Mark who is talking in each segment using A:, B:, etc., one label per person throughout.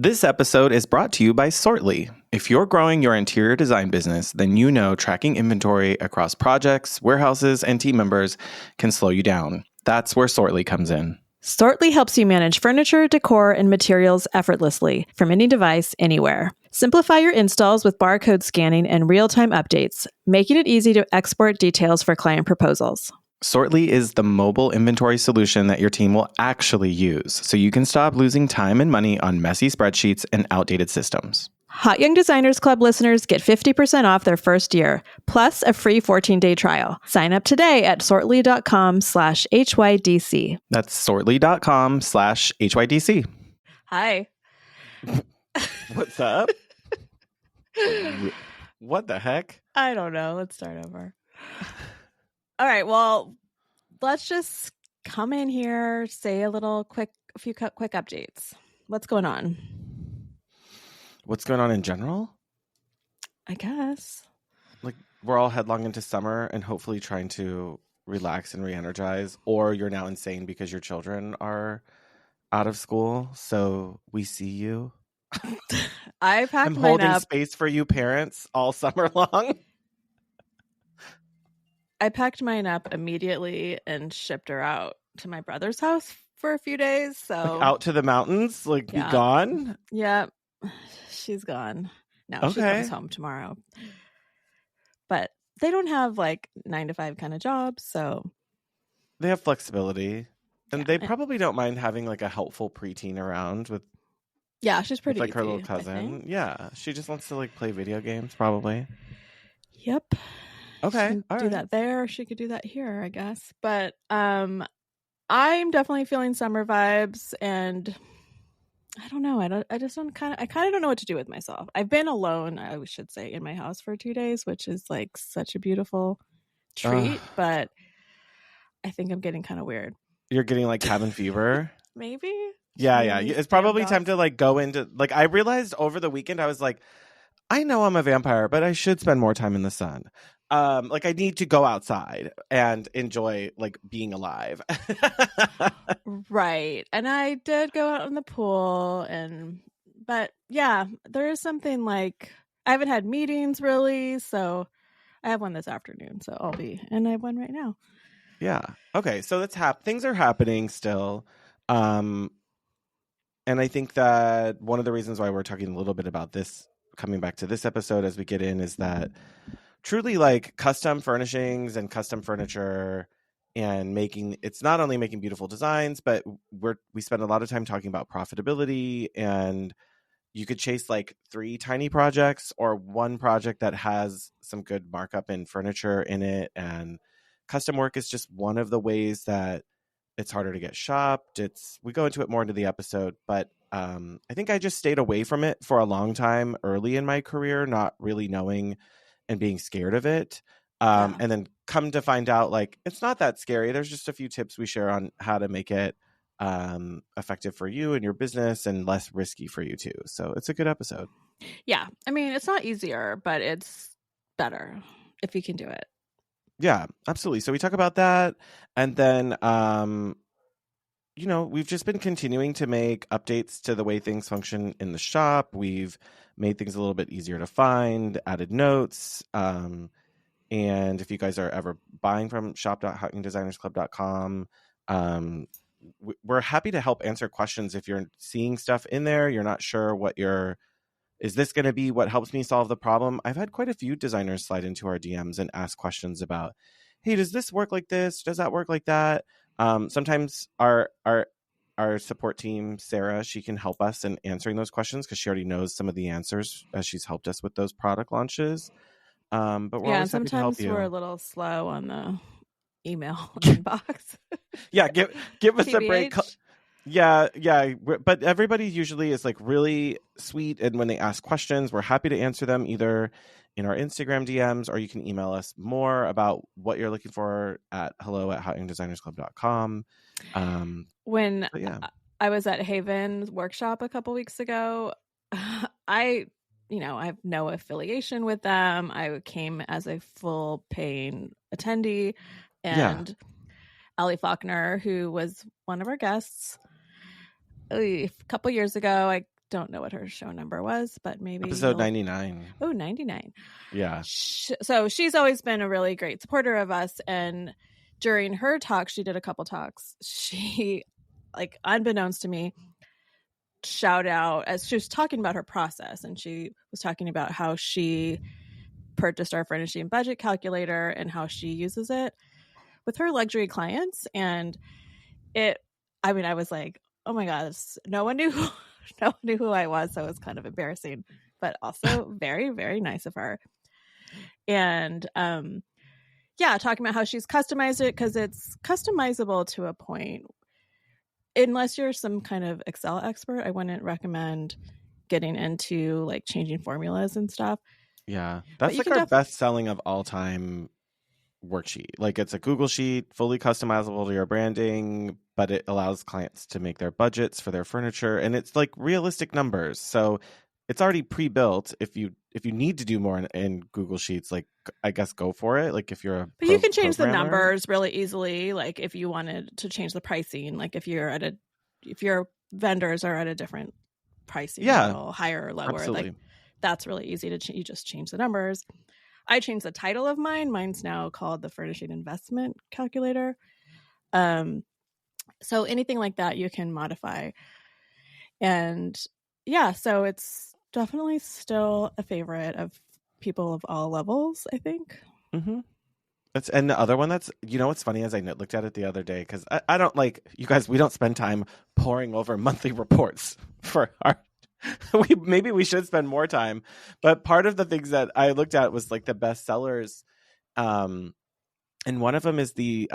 A: This episode is brought to you by Sortly. If you're growing your interior design business, then you know tracking inventory across projects, warehouses, and team members can slow you down. That's where Sortly comes in.
B: Sortly helps you manage furniture, decor, and materials effortlessly from any device, anywhere. Simplify your installs with barcode scanning and real-time updates, making it easy to export details for client proposals.
A: Sortly is the mobile inventory solution that your team will actually use, so you can stop losing time and money on messy spreadsheets and outdated systems.
B: Hot Young Designers Club listeners get 50% off their first year, plus a free 14-day trial. Sign up today at sortly.com/HYDC.
A: That's sortly.com/HYDC.
B: Hi.
A: What's up? What the heck?
B: I don't know. Let's start over. All right. Well, let's just come in here, say a few quick updates. What's going on?
A: What's going on in general?
B: I guess.
A: Like, we're all headlong into summer and hopefully trying to relax and re-energize, or you're now insane because your children are out of school. So we see you.
B: I packed
A: I'm holding space for you parents all summer long.
B: I packed mine up immediately and shipped her out to my brother's house for a few days. So
A: like out to the mountains, be gone.
B: Yeah, she's gone. No,
A: okay.
B: She comes home tomorrow. But they don't have 9 to 5 kind of jobs, so
A: they have flexibility, and they probably don't mind having a helpful preteen around with.
B: Yeah, she's pretty
A: her little cousin. Yeah, she just wants to play video games, probably.
B: Yep.
A: Okay,
B: she can do that there. She could do that here, I guess. But I'm definitely feeling summer vibes, and I don't know. I kind of don't know what to do with myself. I've been alone, I should say, in my house for 2 days, which is such a beautiful treat. But I think I'm getting kind of weird.
A: You're getting cabin fever.
B: Maybe.
A: Yeah. It's probably time to go into I realized over the weekend I was I know I'm a vampire, but I should spend more time in the sun. I need to go outside and enjoy being alive.
B: Right. And I did go out in the pool but yeah, there is something I haven't had meetings really, so I have one this afternoon, so and I have one right now.
A: Yeah. Okay. So things are happening still. And I think that one of the reasons why we're talking a little bit about this, coming back to this episode as we get in, is that truly custom furnishings and custom furniture and it's not only making beautiful designs, but we spend a lot of time talking about profitability, and you could chase 3 tiny projects or one project that has some good markup in furniture in it. And custom work is just one of the ways that it's harder to get shopped. We go into it more into the episode, but I think I just stayed away from it for a long time early in my career, not really knowing and being scared of it. And then come to find out it's not that scary. There's just a few tips we share on how to make it effective for you and your business and less risky for you too. So it's a good episode.
B: Yeah. I mean, it's not easier, but it's better if you can do it.
A: Yeah, absolutely. So we talk about that. And then, we've just been continuing to make updates to the way things function in the shop. We've made things a little bit easier to find, added notes. And if you guys are ever buying from shop.hotyoungdesignersclub.com, we're happy to help answer questions. If you're seeing stuff in there, you're not sure is this going to be what helps me solve the problem? I've had quite a few designers slide into our DMs and ask questions about, hey, does this work like this? Does that work like that? Sometimes our support team, Sarah, she can help us in answering those questions because she already knows some of the answers as she's helped us with those product launches. But we're always happy to help you.
B: Sometimes we're a little slow on the email inbox.
A: Yeah, give us a break. Yeah, but everybody usually is really sweet, and when they ask questions, we're happy to answer them either in our Instagram DMs, or you can email us more about what you're looking for at hello@hotyoungdesignersclub.com.
B: When I was at Haven's workshop a couple weeks ago, I have no affiliation with them. I came as a full paying attendee, and Allie Faulkner, who was one of our guests a couple years ago, I don't know what her show number was, but maybe
A: episode 99.
B: Oh, 99.
A: Yeah.
B: So she's always been a really great supporter of us. And during her talk, she did a couple talks. She, like, unbeknownst to me, shout out as she was talking about her process. And she was talking about how she purchased our furnishing budget calculator and how she uses it with her luxury clients. And I was like, oh my God, no one knew who I was. So it was kind of embarrassing, but also very, very nice of her. And talking about how she's customized it, because it's customizable to a point. Unless you're some kind of Excel expert, I wouldn't recommend getting into like changing formulas and stuff.
A: Yeah, that's like our best selling of all time worksheet. Like, it's a Google sheet, fully customizable to your branding, but it allows clients to make their budgets for their furniture, and it's like realistic numbers. So it's already pre-built. If you need to do more in Google Sheets, like, I guess go for it. Like, if you're
B: but you can change the numbers really easily. Like, if you wanted to change the pricing, like if your vendors are at a different pricing level, higher or lower,
A: absolutely.
B: like that's really easy to you just change the numbers. I changed the title of mine. Mine's now called the Furnishing Investment Calculator. So anything like that you can modify. And yeah, so it's definitely still a favorite of people of all levels, I think.
A: Mm-hmm. And the other one that's, what's funny is I looked at it the other day, because I don't, like, you guys, we don't spend time poring over monthly reports for our, maybe we should spend more time. But part of the things that I looked at was like the best sellers. And one of them is the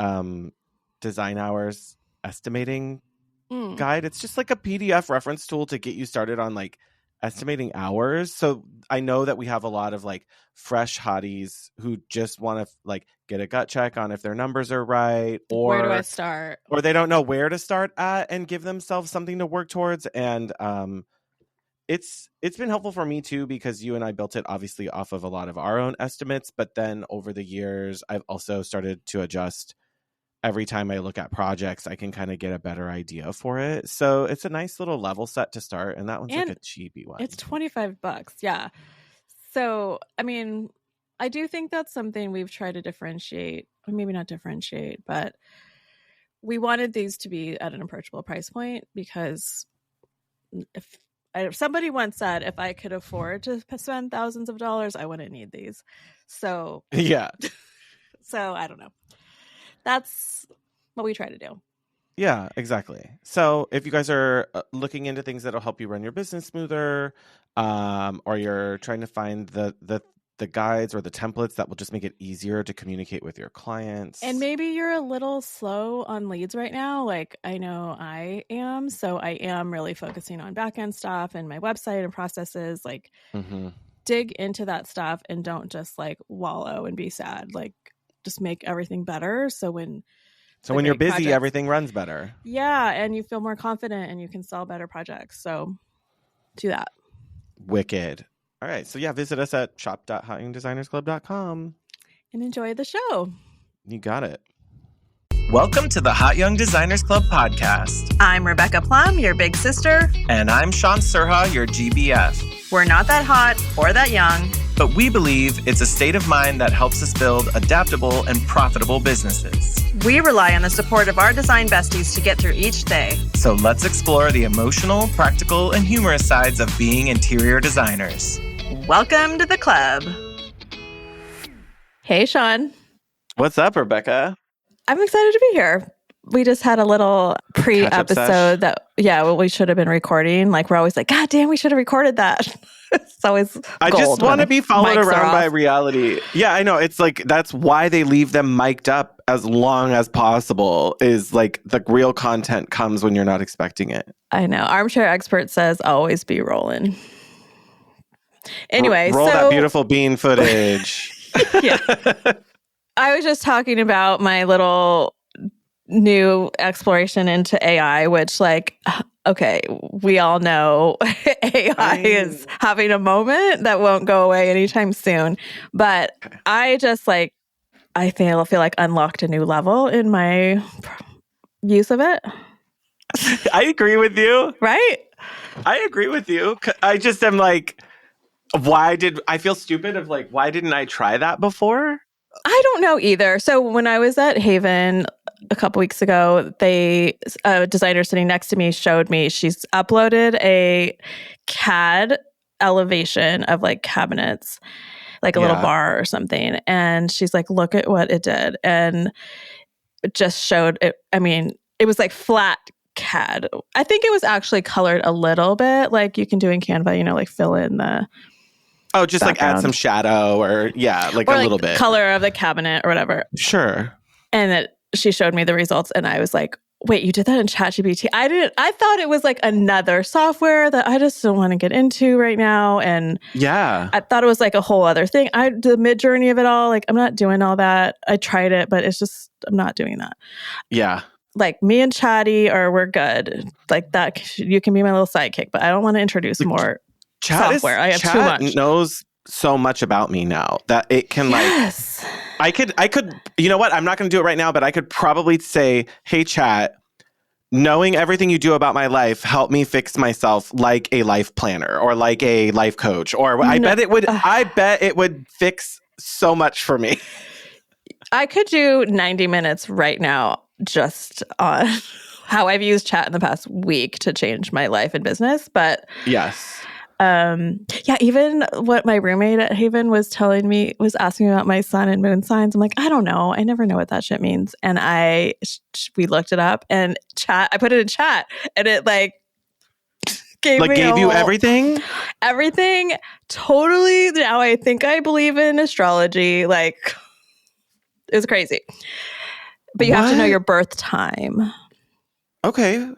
A: Design Hours estimating guide. It's just like a PDF reference tool to get you started on like estimating hours. So I know that we have a lot of like fresh hotties who just want to like get a gut check on if their numbers are right, or
B: where do I start,
A: or they don't know where to start at and give themselves something to work towards. And it's been helpful for me too, because you and I built it obviously off of a lot of our own estimates, but then over the years I've also started to adjust. Every time I look at projects, I can kind of get a better idea for it. So it's a nice little level set to start. And that one's like a cheapy one.
B: It's $25. Yeah. So, I mean, I do think that's something we've tried to differentiate, or maybe not differentiate, but we wanted these to be at an approachable price point, because if somebody once said, if I could afford to spend thousands of dollars, I wouldn't need these. So,
A: yeah.
B: So I don't know. That's what we try to do.
A: Yeah, exactly. So if you guys are looking into things that'll help you run your business smoother, or you're trying to find the guides or the templates that will just make it easier to communicate with your clients.
B: And maybe you're a little slow on leads right now. Like, I know I am. So I am really focusing on back-end stuff and my website and processes. Like, dig into that stuff and don't just like wallow and be sad. Like, just make everything better. So when you're busy,
A: everything runs better.
B: Yeah. And you feel more confident and you can sell better projects. So do that.
A: Wicked. All right. So yeah, visit us at shop.hotyoungdesignersclub.com.
B: And enjoy the show.
A: You got it.
C: Welcome to the Hot Young Designers Club podcast.
D: I'm Rebecca Plum, your big sister.
C: And I'm Shaun Surha, your GBF.
D: We're not that hot or that young,
C: but we believe it's a state of mind that helps us build adaptable and profitable businesses.
D: We rely on the support of our design besties to get through each day.
C: So let's explore the emotional, practical, and humorous sides of being interior designers.
D: Welcome to the club.
B: Hey, Shaun.
A: What's up, Rebecca?
B: I'm excited to be here. We just had a little pre-episode that, we should have been recording. Like, we're always like, God damn, we should have recorded that. It's always
A: I just want to be followed around by reality. Yeah, I know. It's like, that's why they leave them mic'd up as long as possible, is like the real content comes when you're not expecting it.
B: I know. Armchair Expert says always be rolling. Anyway,
A: roll that beautiful bean footage.
B: Yeah. I was just talking about my little new exploration into AI, which, like, okay, we all know AI is having a moment that won't go away anytime soon. But I just I feel like unlocked a new level in my use of it.
A: I agree with you.
B: Right?
A: I agree with you. I just am like, I feel stupid of like, why didn't I try that before?
B: I don't know either. So when I was at Haven a couple weeks ago, a designer sitting next to me showed me she's uploaded a CAD elevation of like cabinets, like a little bar or something. And she's like, look at what it did. And it just showed it. I mean, it was like flat CAD. I think it was actually colored a little bit like you can do in Canva, like fill in the
A: just background. Like add some shadow or like a little bit.
B: Color of the cabinet or whatever.
A: Sure.
B: And she showed me the results and I was like, wait, you did that in ChatGPT? I thought it was like another software that I just don't want to get into right now. And
A: yeah,
B: I thought it was like a whole other thing. The mid journey of it all, like I'm not doing all that. I tried it, but it's just, I'm not doing that.
A: Yeah.
B: Like me and Chatty we're good. Like that, you can be my little sidekick, but I don't want to introduce more software. I have too much.
A: Knows so much about me now that it can I could, you know what? I'm not going to do it right now, but I could probably say, hey, Chat, knowing everything you do about my life, help me fix myself like a life planner or like a life coach. Or I bet it would fix so much for me.
B: I could do 90 minutes right now just on how I've used Chat in the past week to change my life and business. But
A: yes.
B: Even what my roommate at Haven was telling me, was asking me about my sun and moon signs. I'm like, I don't know. I never know what that shit means. And we looked it up and I put it in Chat and it gave
A: you everything?
B: Everything. Totally. Now I think I believe in astrology. It was crazy. But you have to know your birth time.
A: Okay.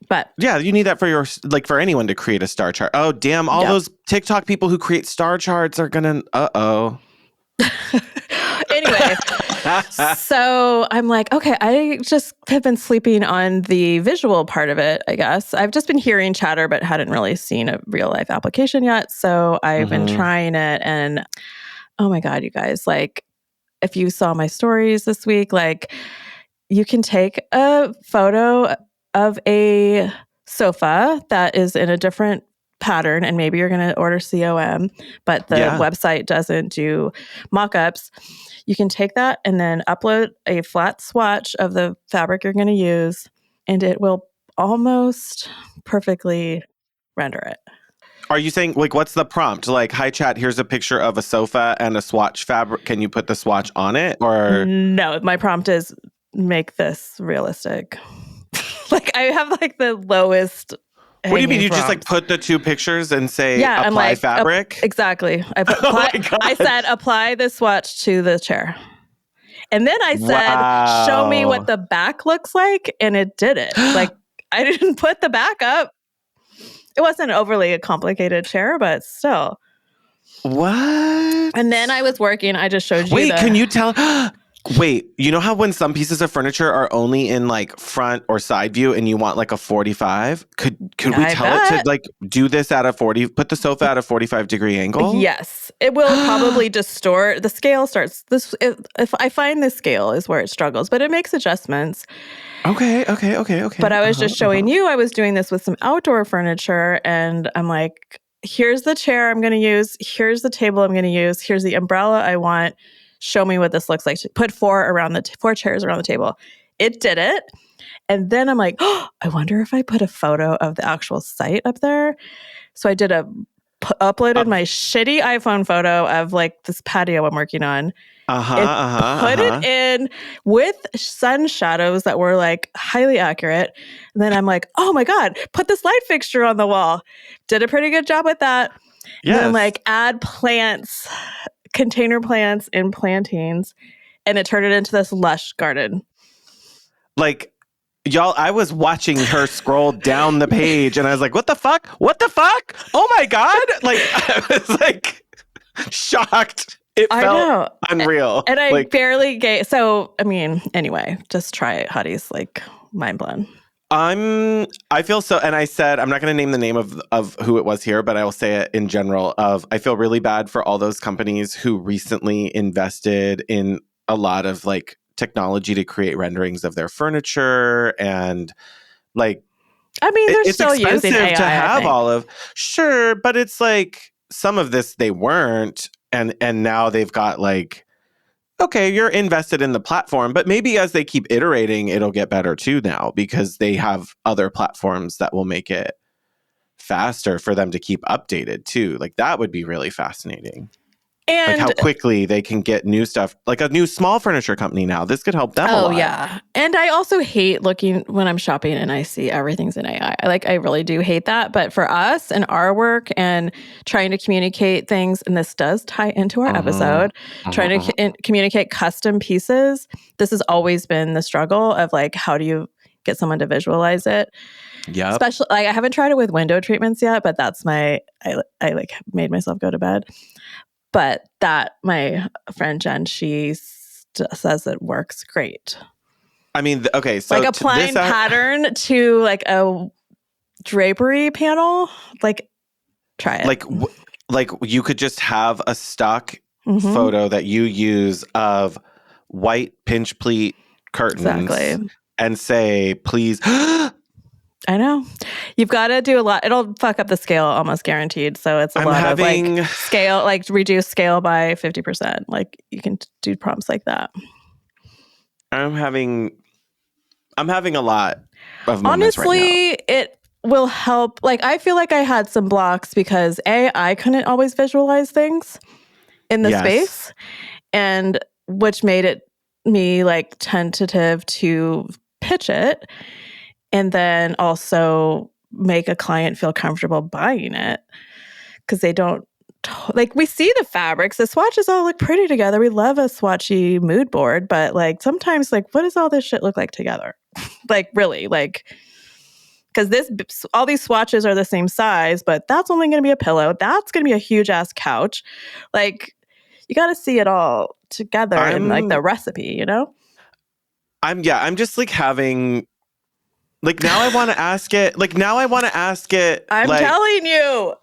B: But
A: yeah, you need that for for anyone to create a star chart. Oh, damn. All those TikTok people who create star charts are going to,
B: Anyway, so I'm like, okay, I just have been sleeping on the visual part of it, I guess. I've just been hearing chatter, but hadn't really seen a real life application yet. So I've been trying it. And oh my God, you guys, if you saw my stories this week, you can take a photo of a sofa that is in a different pattern and maybe you're going to order COM, but the website doesn't do mock-ups. You can take that and then upload a flat swatch of the fabric you're going to use and it will almost perfectly render it.
A: Are you saying, what's the prompt? Hi, Chat, here's a picture of a sofa and a swatch fabric. Can you put the swatch on it? Or
B: no, my prompt is make this realistic. I have the lowest.
A: What do you mean? You just put the two pictures and say apply fabric?
B: Exactly. I put I said apply the swatch to the chair. And then I said, show me what the back looks like. And it did it. I didn't put the back up. It wasn't overly a complicated chair, but still.
A: What?
B: And then I was working. I just showed you.
A: Wait, can you tell? Wait, you know how when some pieces of furniture are only in front or side view and you want a 45? Could we tell it to do this at a 40, put the sofa at a 45-degree angle?
B: Yes. It will probably distort. The scale starts, if I find the scale is where it struggles, but it makes adjustments.
A: Okay.
B: But I was just showing you, I was doing this with some outdoor furniture and I'm like, here's the chair I'm going to use. Here's the table I'm going to use. Here's the umbrella I want. Show me what this looks like. Put four chairs around the table. It did it. And then I'm like, oh, I wonder if I put a photo of the actual site up there. So I did uploaded my shitty iPhone photo of this patio I'm working on. Put it in with sun shadows that were highly accurate. And then I'm like, oh my God, put this light fixture on the wall. Did a pretty good job with that. Yes. And then add plants, container plants and plantings, and it turned it into this lush garden.
A: Y'all, I was watching her scroll down the page and I was like, what the fuck? What the fuck? Oh my God. I was shocked. It felt unreal.
B: And I barely gave. So, I mean, anyway, just try it, hotties. Mind blown.
A: I feel so, and I said, I'm not going to name the name of who it was here, but I will say it in general I feel really bad for all those companies who recently invested in a lot of technology to create renderings of their furniture and
B: I mean, they're
A: It's
B: still using
A: expensive
B: AI,
A: to
B: I
A: have
B: think.
A: all of. Sure, but it's like some of this they weren't, and now they've got like, okay, you're invested in the platform, but maybe as they keep iterating, it'll get better too now because they have other platforms that will make it faster for them to keep updated too. Like that would be really fascinating. Like how
B: And
A: quickly they can get new stuff, like a new small furniture company now. This could help them a lot.
B: yeah. And I also hate looking when I'm shopping and I see everything's in AI. I really do hate that. But for us and our work and trying to communicate things, and this does tie into our episode, trying to communicate custom pieces, this has always been the struggle of like, how do you get someone to visualize it?
A: Yep.
B: Especially, like, I haven't tried it with window treatments yet, but that's I like made myself go to bed. But that my friend Jen, she says it works great.
A: I mean, okay, so
B: like applying pattern to like a drapery panel, like try it.
A: Like you could just have a stock photo that you use of white pinch pleat curtains and say, please.
B: I know. You've got to do a lot. It'll fuck up the scale almost guaranteed. So it's a lot of like scale, like reduce scale by 50%. Like you can do prompts like that.
A: I'm having a lot of moments
B: honestly,
A: right now.
B: It will help. Like I feel like I had some blocks because I couldn't always visualize things in the space, and which made it me like tentative to pitch it. And then also make a client feel comfortable buying it because they don't like we see the fabrics. The swatches all look pretty together. We love a swatchy mood board, but like sometimes like what does all this shit look like together? Like really, like because all these swatches are the same size, but that's only going to be a pillow. That's going to be a huge ass couch. Like you got to see it all together in like the recipe, you know?
A: I'm just like having. Like now I want to ask it.
B: I'm
A: like,
B: telling you.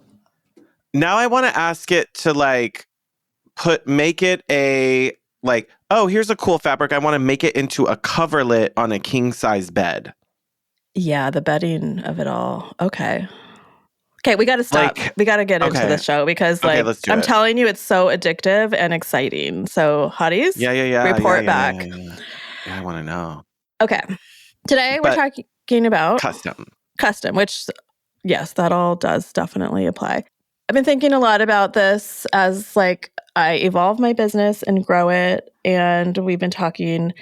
A: Now I want to ask it to like make it a like, oh, here's a cool fabric. I want to make it into a coverlet on a king size bed.
B: Yeah, the bedding of it all. Okay, we got to stop. Like, we got to get into the show because like I'm telling you, it's so addictive and exciting. So hotties, report back.
A: Yeah, I want to know.
B: Okay, today we're talking about custom, which yes, that all does definitely apply. I've been thinking a lot about this as like I evolve my business and grow it, and we've been talking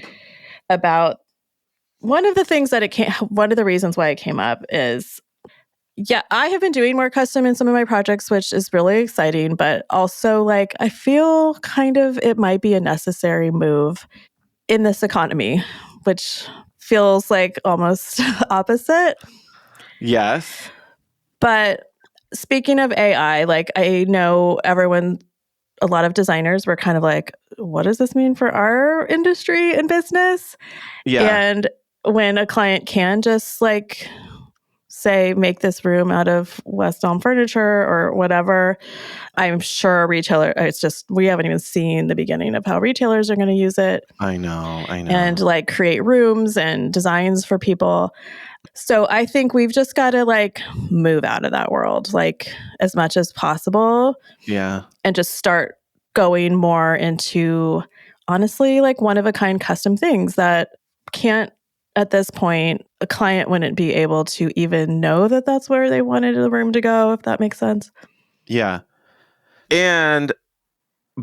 B: about one of the reasons why it came up is I have been doing more custom in some of my projects, which is really exciting, but also like I feel kind of it might be a necessary move in this economy, which feels like almost opposite.
A: Yes.
B: But speaking of AI, like I know a lot of designers were kind of like, what does this mean for our industry and business? Yeah. And when a client can just like say, make this room out of West Elm furniture or whatever, I'm sure we haven't even seen the beginning of how retailers are going to use it.
A: I know.
B: And like create rooms and designs for people. So I think we've just got to like move out of that world, like as much as possible.
A: Yeah.
B: And just start going more into honestly, like one of a kind custom things that can't, at this point, a client wouldn't be able to even know that that's where they wanted the room to go, if that makes sense.
A: Yeah. And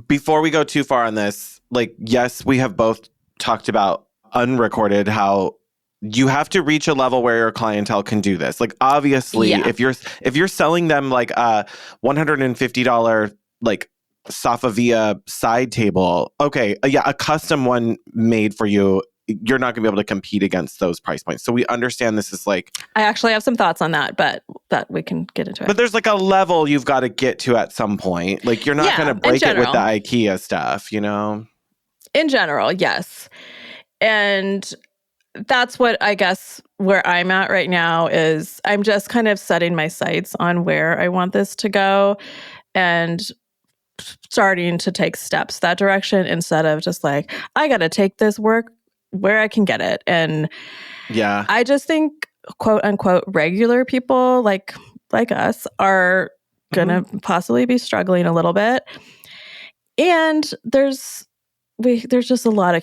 A: before we go too far on this, like, yes, we have both talked about unrecorded how you have to reach a level where your clientele can do this. Like, obviously, if you're selling them like a $150 like Safavia side table, okay, a custom one made for you, you're not going to be able to compete against those price points. So we understand this is like...
B: I actually have some thoughts on that, but that we can get into it.
A: But there's like a level you've got to get to at some point. Like you're not going to break it with the IKEA stuff, you know?
B: In general, yes. And that's what I guess where I'm at right now is I'm just kind of setting my sights on where I want this to go and starting to take steps that direction instead of just like, I got to take this work where I can get it. And I just think quote unquote regular people like us are gonna possibly be struggling a little bit. And there's just a lot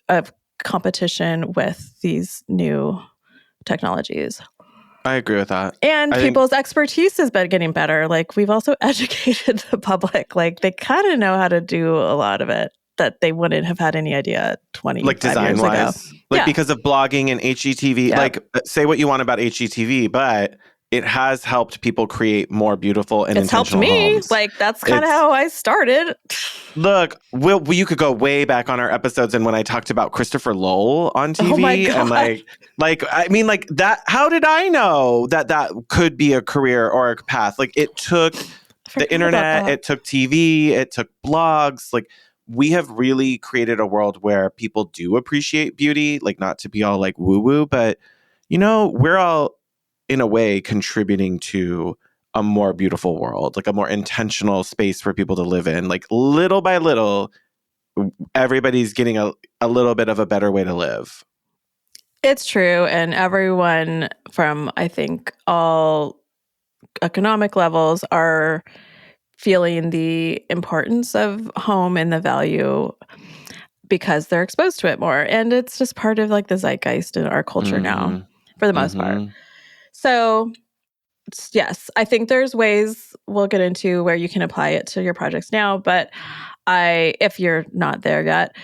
B: of competition with these new technologies.
A: I agree with that.
B: And people's expertise has been getting better. Like, we've also educated the public. Like, they kind of know how to do a lot of it that they wouldn't have had any idea 25
A: like design
B: years
A: wise.
B: ago.
A: Like, because of blogging and HGTV.
B: Yep.
A: Like, say what you want about HGTV, but it has helped people create more beautiful and
B: it's helped
A: intentional
B: me.
A: homes.
B: Like, that's kind of how I started.
A: Look, you could go way back on our episodes, and when I talked about Christopher Lowell on TV,
B: Oh my God.
A: and I mean, like that. How did I know that could be a career or a path? Like, it took the internet, it took TV, it took blogs. Like, we have really created a world where people do appreciate beauty. Like, not to be all like woo woo, but we're all in a way contributing to a more beautiful world, like a more intentional space for people to live in. Like, little by little, everybody's getting a little bit of a better way to live.
B: It's true. And everyone from, I think, all economic levels are feeling the importance of home and the value because they're exposed to it more. And it's just part of like the zeitgeist in our culture now, for the most part. So yes, I think there's ways we'll get into where you can apply it to your projects now, but if you're not there yet,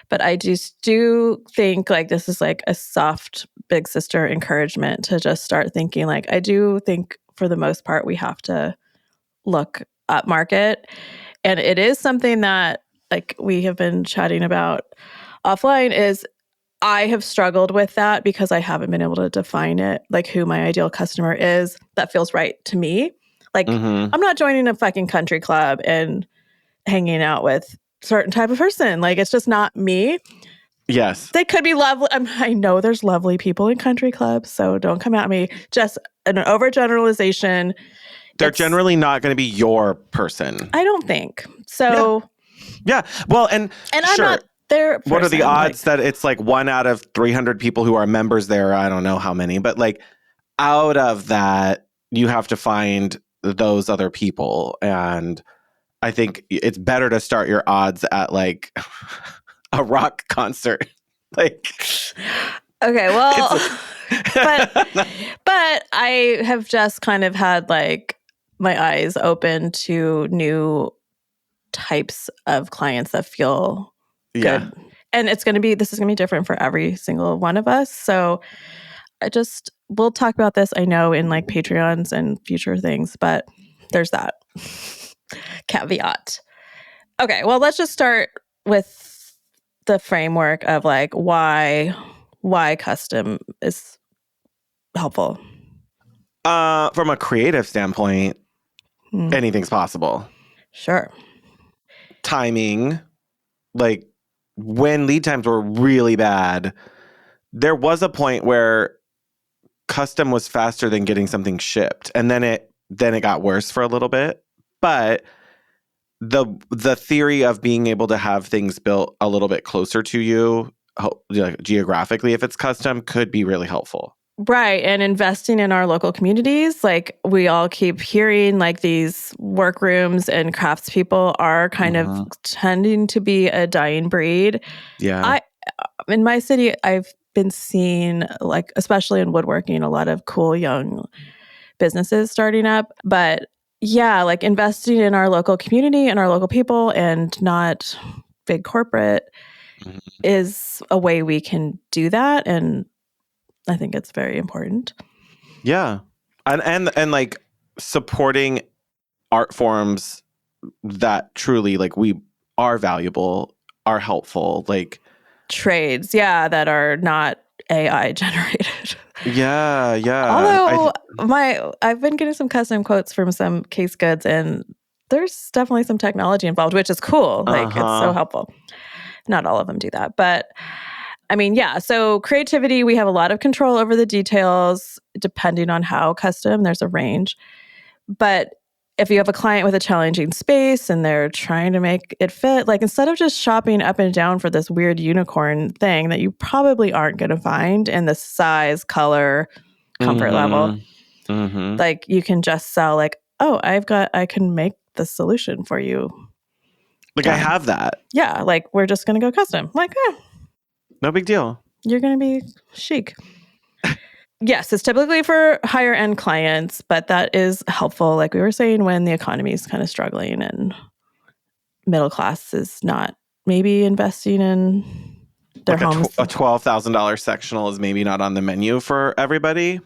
B: but I just do think like this is like a soft big sister encouragement to just start thinking. Like, I do think for the most part, we have to look up market. And it is something that like we have been chatting about offline is I have struggled with that because I haven't been able to define it, like who my ideal customer is that feels right to me. Like, I'm not joining a fucking country club and hanging out with a certain type of person. Like, it's just not me.
A: Yes.
B: They could be lovely. I know there's lovely people in country clubs, so don't come at me. Just an overgeneralization.
A: They're generally not going to be your person.
B: I don't think. So.
A: Yeah. Well, and
B: I'm
A: sure.
B: not their person.
A: What are the odds that it's like 1 out of 300 people who are members there? I don't know how many, but like out of that, you have to find those other people. And I think it's better to start your odds at like a rock concert. Like,
B: okay, well, but I have just kind of had like my eyes open to new types of clients that feel good. And this is going to be different for every single one of us. So we'll talk about this, I know, in like Patreons and future things, but there's that caveat. Okay, well, let's just start with the framework of like why custom is helpful.
A: From a creative standpoint, anything's possible.
B: Sure.
A: Timing, like when lead times were really bad, there was a point where custom was faster than getting something shipped, and then it got worse for a little bit. But the theory of being able to have things built a little bit closer to you, geographically, if it's custom, could be really helpful.
B: Right. And investing in our local communities, like we all keep hearing like these workrooms and craftspeople are kind of tending to be a dying breed.
A: Yeah.
B: In my city, I've been seeing, like, especially in woodworking, a lot of cool young businesses starting up. But yeah, like investing in our local community and our local people and not big corporate is a way we can do that. And I think it's very important.
A: Yeah. And like supporting art forms that truly like we are valuable, are helpful, like
B: trades, that are not AI generated.
A: Yeah.
B: Although I've been getting some custom quotes from some case goods and there's definitely some technology involved, which is cool. Like it's so helpful. Not all of them do that, but I mean, yeah. So creativity, we have a lot of control over the details, depending on how custom, there's a range. But if you have a client with a challenging space and they're trying to make it fit, like instead of just shopping up and down for this weird unicorn thing that you probably aren't going to find in the size, color, comfort level.
A: Mm-hmm.
B: Like you can just sell like, oh, I can make the solution for you.
A: Like
B: Done.
A: I have that.
B: Yeah. Like we're just going to go custom. Like,
A: No big deal.
B: you're going to be chic. Yes, it's typically for higher end clients, but that is helpful. Like we were saying, when the economy is kind of struggling and middle class is not maybe investing in their
A: Like
B: homes.
A: a $12,000 sectional is maybe not on the menu for everybody.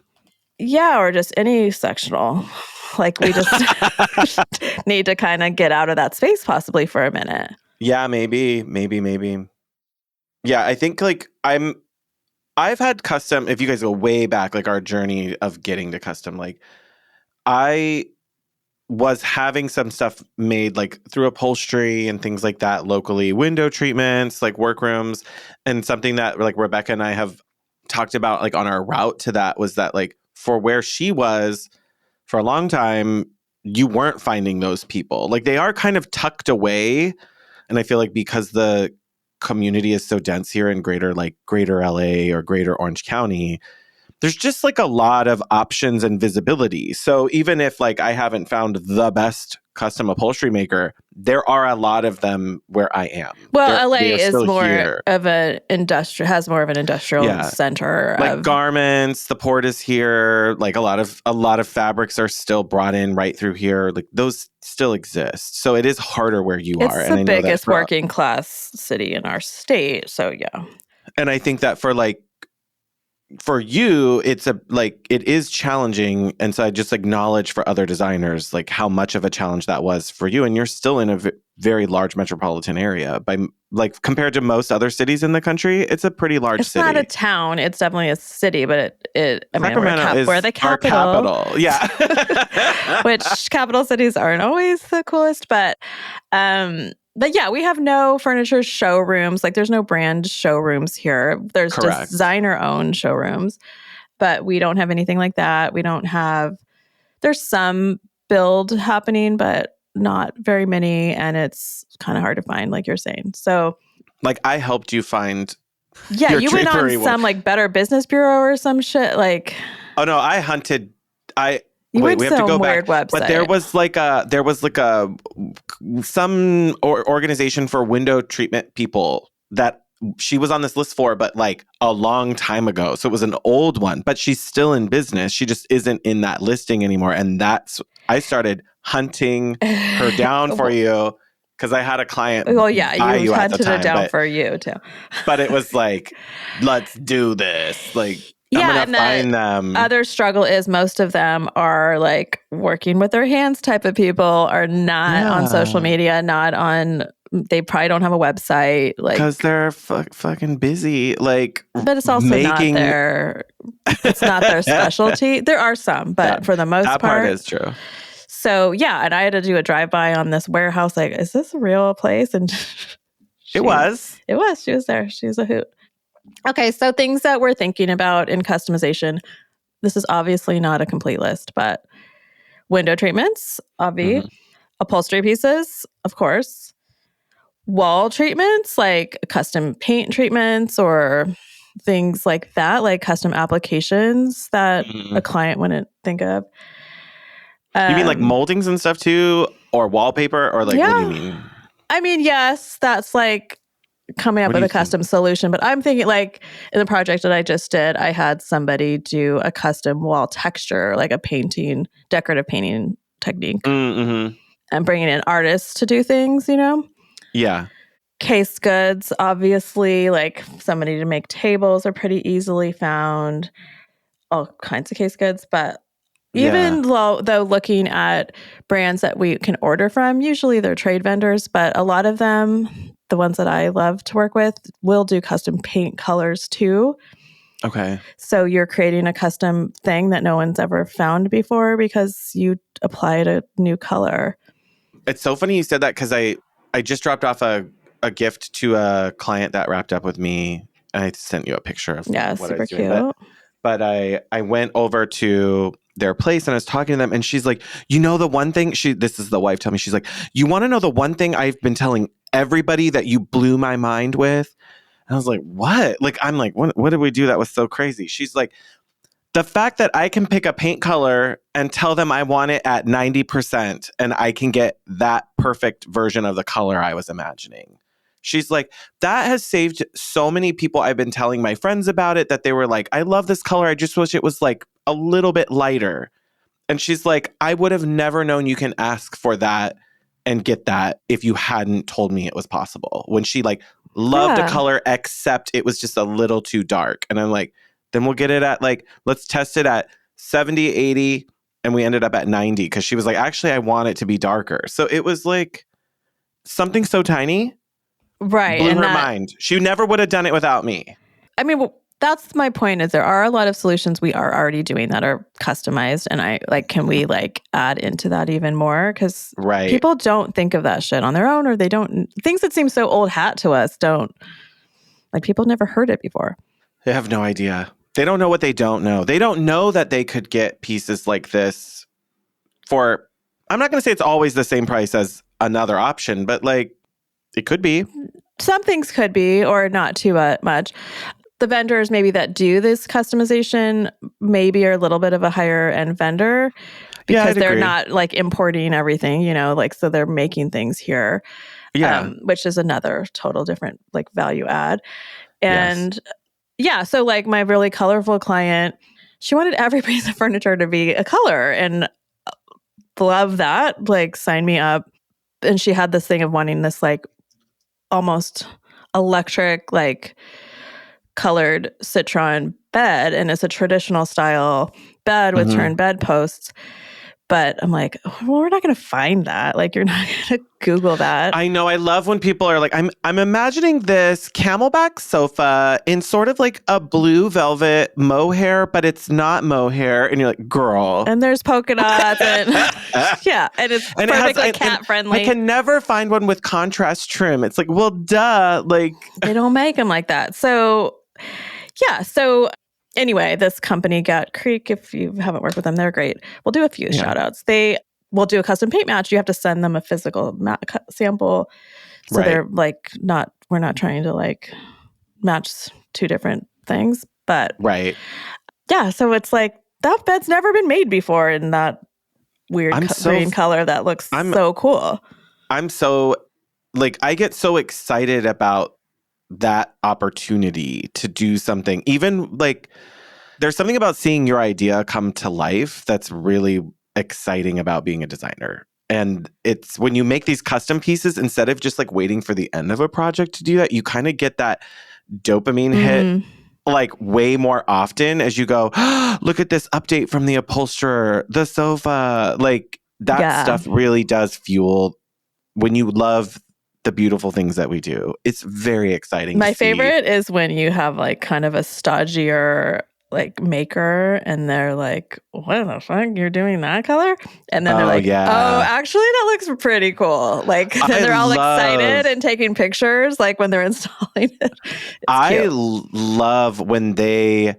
B: Yeah, or just any sectional. Like we just need to kind of get out of that space possibly for a minute.
A: Yeah, maybe. Yeah, I think like I've had custom, if you guys go way back, like our journey of getting to custom, like I was having some stuff made like through upholstery and things like that locally, window treatments, like workrooms, and something that like Rebecca and I have talked about like on our route to that was that like for where she was for a long time, you weren't finding those people. Like they are kind of tucked away. And I feel like because the community is so dense here in greater LA or greater Orange County, there's just like a lot of options and visibility. So even if like I haven't found the best custom upholstery maker, there are a lot of them where I am.
B: Well, LA
A: they are
B: is
A: still
B: more
A: here.
B: of an industrial, has more of an industrial
A: Yeah.
B: center.
A: Like
B: of
A: garments, the port is here. Like a lot of fabrics are still brought in right through here. Like those still exist. So it is harder where you
B: It's
A: are.
B: the
A: And I know
B: biggest
A: that
B: working class city in our state. So yeah.
A: and I think that for you, it's it is challenging. And so I just acknowledge for other designers, like how much of a challenge that was for you. And you're still in a very large metropolitan area by like compared to most other cities in the country. It's a pretty large city.
B: It's not a town. It's definitely a city, but
A: Sacramento is
B: we're the capital.
A: Our capital. Yeah.
B: Which capital cities aren't always the coolest, but yeah, we have no furniture showrooms. Like there's no brand showrooms here. There's
A: Correct.
B: designer-owned showrooms, but we don't have anything like that. There's some build happening, but not very many. And it's kind of hard to find, like you're saying. So
A: like I helped you find.
B: Yeah, you went on
A: one.
B: some like Better Business Bureau or some shit. Like,
A: oh no, I hunted.
B: We have to go
A: back.
B: Website.
A: But there was like some organization for window treatment people that she was on this list for, but like a long time ago. So it was an old one, but she's still in business. She just isn't in that listing anymore. And I started hunting her down for you. Because I had a client.
B: Well, yeah, you hunted it down
A: but,
B: for you too.
A: But it was like, let's do this. Like, I'm gonna find them.
B: Other struggle is most of them are like working with their hands type of people, are not on social media, they probably don't have a website, like
A: because they're fucking busy. Like,
B: but it's also it's not their specialty. There are some, but for the most part,
A: that part is true.
B: So yeah, and I had to do a drive-by on this warehouse. Like, is this a real place? And
A: it was.
B: She was there. She was a hoot. Okay, so things that we're thinking about in customization. This is obviously not a complete list, but window treatments, upholstery pieces, of course, wall treatments, like custom paint treatments or things like that, like custom applications that a client wouldn't think of.
A: You mean like moldings and stuff too, or wallpaper, or like what do you mean?
B: I mean, yes, that's like coming up with a custom solution, but I'm thinking like in the project that I just did, I had somebody do a custom wall texture, like a decorative painting technique, and bringing in artists to do things,
A: Yeah.
B: Case goods, obviously, like somebody to make tables are pretty easily found. All kinds of case goods, but even though looking at brands that we can order from, usually they're trade vendors, but a lot of them, the ones that I love to work with, will do custom paint colors too.
A: Okay.
B: So you're creating a custom thing that no one's ever found before because you applied a new color. It's
A: so funny you said that because I just dropped off a gift to a client that wrapped up with me. I sent you a picture of what
B: super
A: I was
B: cute.
A: doing. But I went over to their place and I was talking to them and she's like, the one thing, this is the wife telling me, she's like, you want to know the one thing I've been telling everybody that you blew my mind with? And I was like, what? Like, I'm like, what did we do that was so crazy? She's like, the fact that I can pick a paint color and tell them I want it at 90% and I can get that perfect version of the color I was imagining. She's like, that has saved so many people. I've been telling my friends about it, that they were like, I love this color. I just wish it was like a little bit lighter. And she's like, I would have never known you can ask for that and get that if you hadn't told me it was possible. When she like loved a color, except it was just a little too dark. And I'm like, then we'll get it at like, let's test it at 70, 80. And we ended up at 90 because she was like, actually, I want it to be darker. So it was like something so tiny.
B: Right.
A: Blew her mind. She never would have done it without me.
B: I mean, that's my point, is there are a lot of solutions we are already doing that are customized. And I like, can we like add into that even more? Because people don't think of that shit on their own, or they don't, things that seem so old hat to us don't, like people never heard it before.
A: They have no idea. They don't know what they don't know. They don't know that they could get pieces like this for, I'm not going to say it's always the same price as another option, but like it could be.
B: Some things could be, or not too much. The vendors maybe that do this customization maybe are a little bit of a higher end vendor because they're not like importing everything, you know, like, so they're making things here, which is another total different like value add. And so like my really colorful client, she wanted every piece of furniture to be a color, and love that, like sign me up. And she had this thing of wanting this like almost electric, like colored citron bed, and it's a traditional style bed with turned bed posts. But I'm like, well, we're not going to find that. Like, you're not going to Google that.
A: I know. I love when people are like, I'm imagining this camelback sofa in sort of like a blue velvet mohair, but it's not mohair. And you're like, girl.
B: And there's polka dots. And and it's perfectly cat friendly.
A: I can never find one with contrast trim. It's like, well, duh. Like,
B: they don't make them like that. So, anyway, this company, Gat Creek, if you haven't worked with them, they're great. We'll do a few shout outs. They will do a custom paint match. You have to send them a physical sample. So they're like, we're not trying to like match two different things. But so it's like, that bed's never been made before in that weird green color that looks so cool.
A: I'm so, like, I get so excited about that opportunity to do something. Even like, there's something about seeing your idea come to life that's really exciting about being a designer. And it's when you make these custom pieces, instead of just like waiting for the end of a project to do that, you kind of get that dopamine hit like way more often as you go, look at this update from the upholsterer, the sofa. Like that stuff really does fuel when you love the beautiful things that we do. It's very exciting.
B: My favorite is when you have like kind of a stodgier like maker and they're like, what the fuck, you're doing that color? And then they're like, oh, actually that looks pretty cool. Like then they're all excited and taking pictures like when they're installing it.
A: I love when they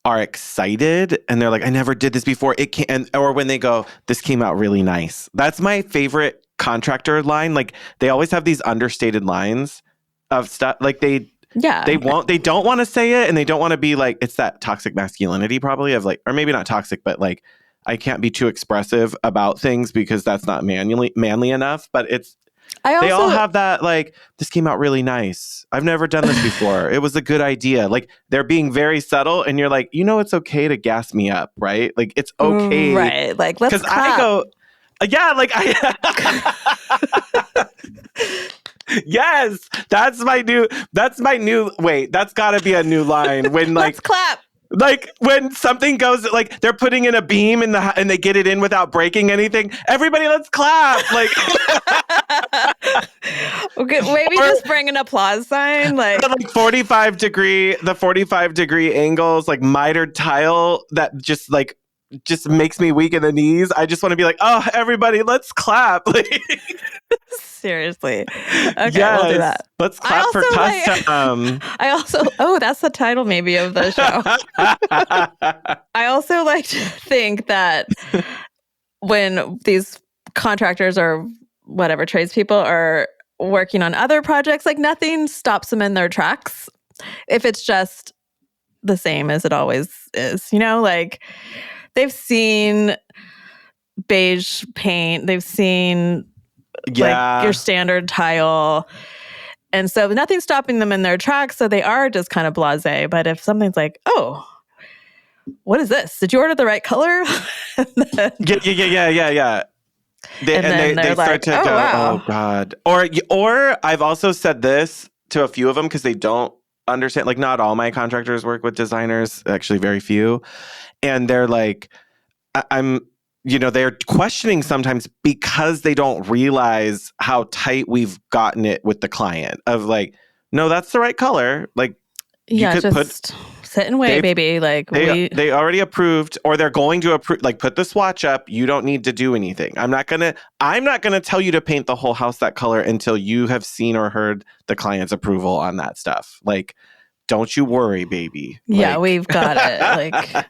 A: are excited and they're like, I never did this before. It can't, or when they go, this came out really nice. That's my favorite contractor line. Like they always have these understated lines of stuff. Like they don't want to say it, and they don't want to be like, it's that toxic masculinity probably of like, or maybe not toxic, but like I can't be too expressive about things because that's not manly enough. But they all have that like, this came out really nice. I've never done this before. It was a good idea. Like they're being very subtle, and you're like, it's okay to gas me up, right? Like it's okay,
B: right? Like let's clap.
A: I go. Like yes, that's my new, wait, that's gotta be a new line when like,
B: let's clap.
A: Like when something goes, like they're putting in a beam and they get it in without breaking anything. Everybody, let's clap! Like,
B: okay, maybe just bring an applause sign. Like
A: the 45 degree angles, like mitered tile that just makes me weak in the knees. I just want to be like, oh, everybody, let's clap. Like,
B: seriously. Okay, we'll do that.
A: Let's clap for custom.
B: That's the title maybe of the show. I also like to think that when these contractors or whatever tradespeople are working on other projects, like nothing stops them in their tracks. If it's just the same as it always is. You know, like they've seen beige paint, they've seen like your standard tile. And so nothing's stopping them in their tracks. So they are just kind of blasé. But if something's like, oh, what is this? Did you order the right color?
A: Yeah. They start
B: like,
A: to go,
B: wow.
A: oh God. Or I've also said this to a few of them because they don't understand. Like, not all my contractors work with designers, actually very few. And they're like, they're questioning sometimes because they don't realize how tight we've gotten it with the client of like, no, that's the right color. Like,
B: yeah, you could sit and wait, baby. Like
A: they already approved, or they're going to approve. Like, put the swatch up. You don't need to do anything. I'm not gonna tell you to paint the whole house that color until you have seen or heard the client's approval on that stuff. Like, don't you worry, baby.
B: Yeah, we've got it. Like,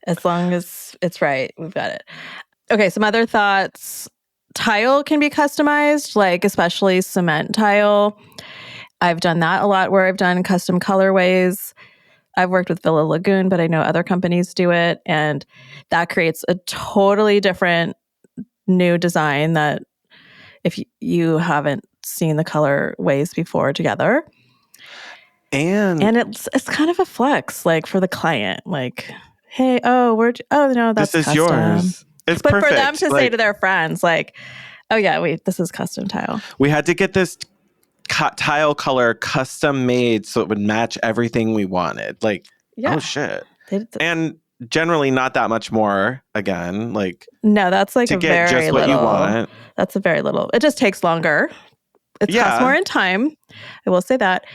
B: as long as it's right, we've got it. Okay, some other thoughts. Tile can be customized, like especially cement tile. I've done that a lot where I've done custom colorways. I've worked with Villa Lagoon, but I know other companies do it. And that creates a totally different new design that if you haven't seen the colorways before together. And it's kind of a flex, like for the client, like, hey, no, that's
A: this is
B: custom.
A: Yours. It's
B: but
A: perfect.
B: For them to say to their friends, like, oh yeah, wait, this is custom tile.
A: We had to get this tile color custom made so it would match everything we wanted. Like, oh shit. And generally not that much more, again, like,
B: no, that's like
A: to get just what you want.
B: That's a very little. It just takes longer. It costs more in time. I will say that.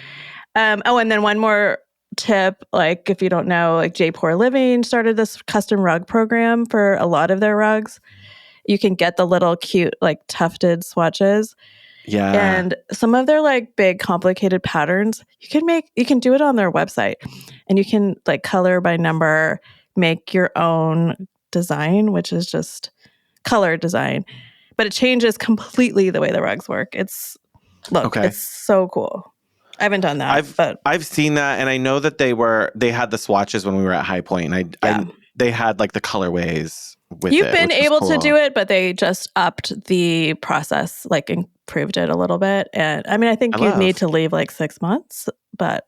B: And then one more tip, like if you don't know, like J-Pour Living started this custom rug program for a lot of their rugs. You can get the little cute like tufted swatches.
A: Yeah.
B: And some of their like big complicated patterns, you can do it on their website, and you can like color by number, make your own design, which is just color design, but it changes completely the way the rugs work. It's so cool. I haven't done that.
A: I've seen that, and I know that they had the swatches when we were at High Point. They had like the colorways with
B: You've been able to do it, but they just upped the process, like improved it a little bit. And I mean, I think you'd need to leave like 6 months, but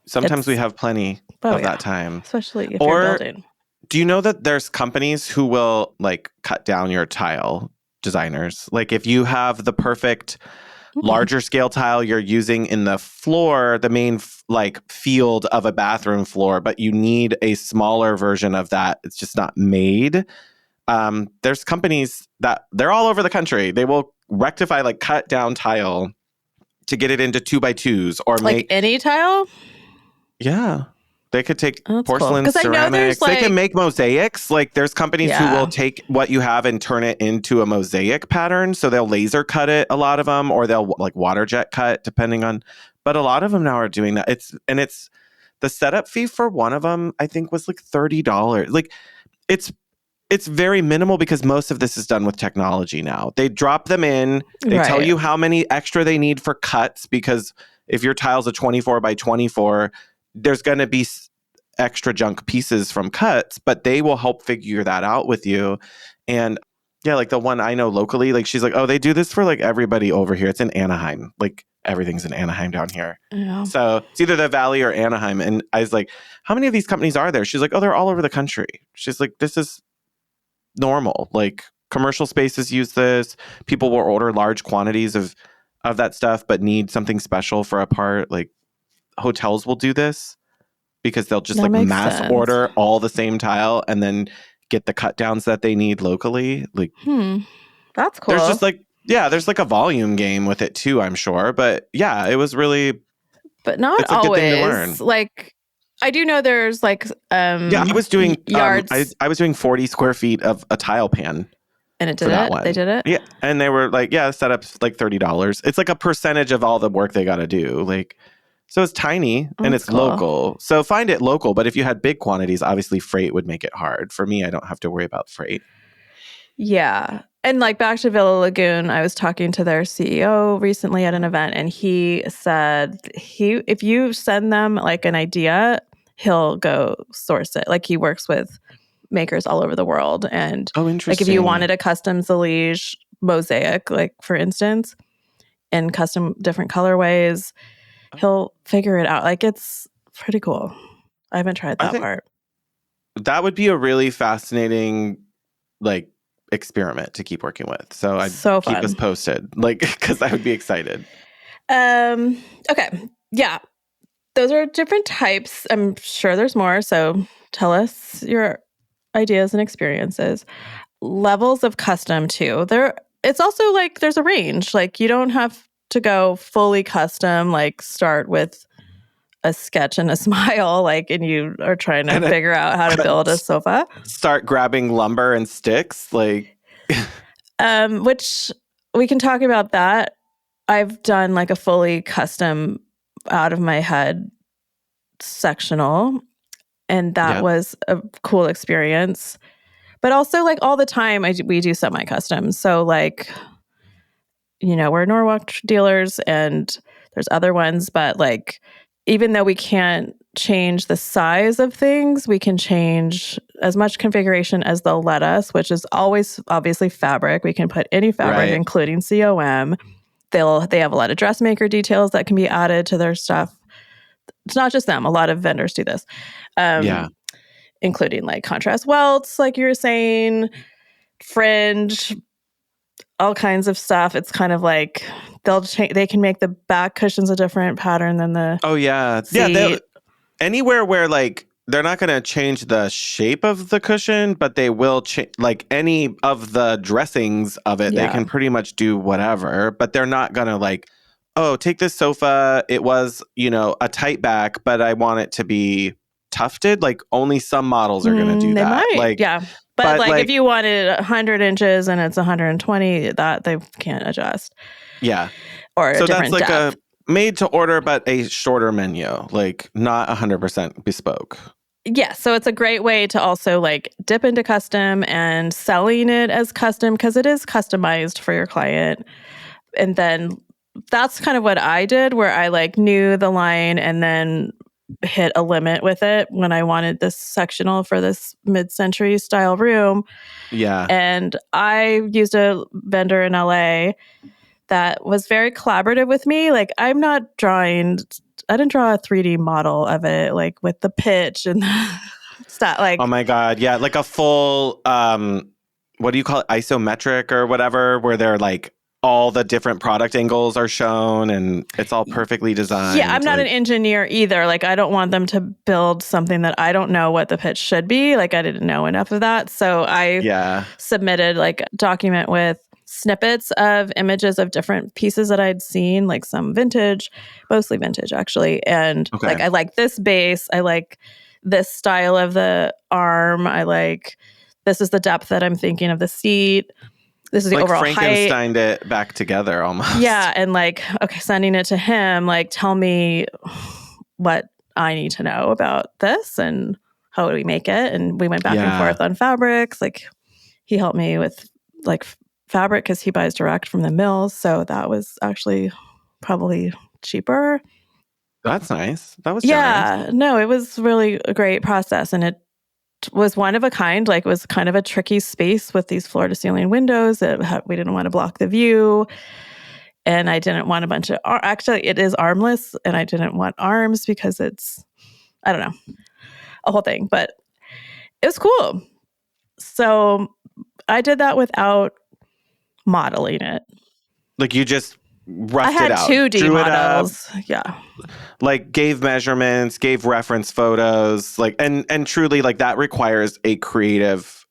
A: sometimes we have plenty of that time.
B: Especially if you're building.
A: Do you know that there's companies who will like cut down your tile designers? Like if you have the perfect larger scale tile you're using in the floor, the main like field of a bathroom floor, but you need a smaller version of that. It's just not made. There's companies that they're all over the country. They will rectify, like cut down tile to get it into 2x2s or
B: like
A: make
B: any tile.
A: Yeah. They could take porcelain,
B: cool.
A: ceramics. They can make mosaics. Like there's companies who will take what you have and turn it into a mosaic pattern. So they'll laser cut it, a lot of them, or they'll like water jet cut, depending on. But a lot of them now are doing that. It's the setup fee for one of them, I think, was like $30. Like it's very minimal because most of this is done with technology now. They drop them in. They tell you how many extra they need for cuts, because if your tile's a 24 by 24, there's going to be extra junk pieces from cuts, but they will help figure that out with you. And yeah, like the one I know locally, like she's like, oh, they do this for like everybody over here. It's in Anaheim. Like everything's in Anaheim down here. Yeah. So it's either the Valley or Anaheim. And I was like, how many of these companies are there? She's like, oh, they're all over the country. She's like, this is normal. Like commercial spaces use this. People will order large quantities of that stuff, but need something special for a part. Like hotels will do this because they'll just like mass order all the same tile and then get the cut downs that they need locally. Like,
B: that's cool.
A: There's just like, there's like a volume game with it too, I'm sure. But yeah, it was really,
B: but not always. Good thing to learn. Like, I do know there's like,
A: I was doing
B: yards.
A: I was doing 40 square feet of a tile pan.
B: And it did it? They did it?
A: Yeah. And they were like, setup's like $30. It's like a percentage of all the work they got to do. Like, so it's tiny and it's local. So find it local. But if you had big quantities, obviously freight would make it hard. For me, I don't have to worry about freight.
B: Yeah. And like back to Villa Lagoon, I was talking to their CEO recently at an event, and he said if you send them like an idea, he'll go source it. Like he works with makers all over the world. And
A: Oh, interesting.
B: like if you wanted a custom Zalige mosaic, like for instance, in custom different colorways, he'll figure it out. Like it's pretty cool. I haven't tried that part.
A: That would be a really fascinating like experiment to keep working with. So I'd keep us posted, like, because I would be excited.
B: Okay. Yeah. Those are different types. I'm sure there's more. So tell us your ideas and experiences. Levels of custom too. It's also like there's a range. Like you don't have to go fully custom, like start with a sketch and a smile, like, and you are trying to figure out how to build a sofa.
A: Start grabbing lumber and sticks, like.
B: Which we can talk about that. I've done like a fully custom out of my head sectional, and that was a cool experience. But also like all the time we do semi-custom. So like, you know, we're Norwalk dealers and there's other ones, but like, even though we can't change the size of things, we can change as much configuration as they'll let us, which is always obviously fabric. We can put any fabric, including COM. They have a lot of dressmaker details that can be added to their stuff. It's not just them. A lot of vendors do this. Including like contrast welts, like you were saying, fringe, all kinds of stuff. It's kind of like they can make the back cushions a different pattern than the seat.
A: Anywhere where like they're not going to change the shape of the cushion, but they will change like any of the dressings of it. They can pretty much do whatever, but they're not going to like, oh, take this sofa. It was, you know, a tight back, but I want it to be tufted. Like only some models are going to do that.
B: Might.
A: Like,
B: But like if you wanted 100 inches and it's 120, that they can't adjust.
A: Yeah.
B: Or a different
A: that's like
B: depth.
A: a made to order, but a shorter menu, like not 100% bespoke.
B: Yeah. So it's a great way to also like dip into custom and selling it as custom because it is customized for your client. And then that's kind of what I did, where I like knew the line and then hit a limit with it when I wanted this sectional for this mid-century style room.
A: Yeah.
B: And I used a vendor in LA that was very collaborative with me. Like I didn't draw a 3D model of it, like with the pitch and stuff. Like,
A: oh my God. Yeah. Like a full, what do you call it? Isometric or whatever, where they're like, all the different product angles are shown and it's all perfectly designed.
B: Yeah, I'm not an engineer either. Like, I don't want them to build something that I don't know what the pitch should be. Like, I didn't know enough of that. So I submitted like a document with snippets of images of different pieces that I'd seen, like some vintage, mostly vintage actually. And like, I like this base. I like this style of the arm. This is the depth that I'm thinking of the seat. This is the
A: like
B: overall height.
A: Frankensteined it back together almost.
B: Yeah. And like, okay, sending it to him, like, tell me what I need to know about this and how do we make it? And we went back and forth on fabrics. Like he helped me with like fabric because he buys direct from the mills. So that was actually probably cheaper.
A: That's nice. That was generous.
B: No, it was really a great process. And it was one of a kind. Like it was kind of a tricky space with these floor to ceiling windows that we didn't want to block the view. And I didn't want a bunch of, actually it is armless and I didn't want arms because it's, I don't know, a whole thing, but it was cool. So I did that without modeling it.
A: Like you just roughed it out.
B: I had 2D models. Yeah.
A: Like gave measurements, gave reference photos, like and truly like that requires a creative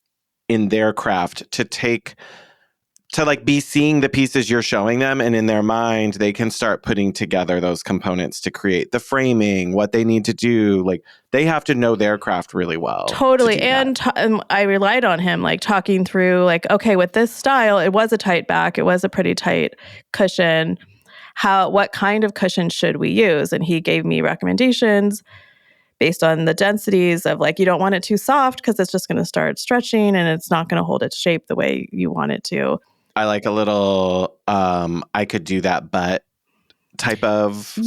A: in their craft to like be seeing the pieces you're showing them, and in their mind they can start putting together those components to create the framing, what they need to do. Like they have to know their craft really well.
B: Totally. And I relied on him, like talking through like, okay, with this style, it was a tight back. It was a pretty tight cushion. What kind of cushion should we use? And he gave me recommendations based on the densities of like, you don't want it too soft because it's just going to start stretching and it's not going to hold its shape the way you want it to.
A: I like a little, I could do that, but type of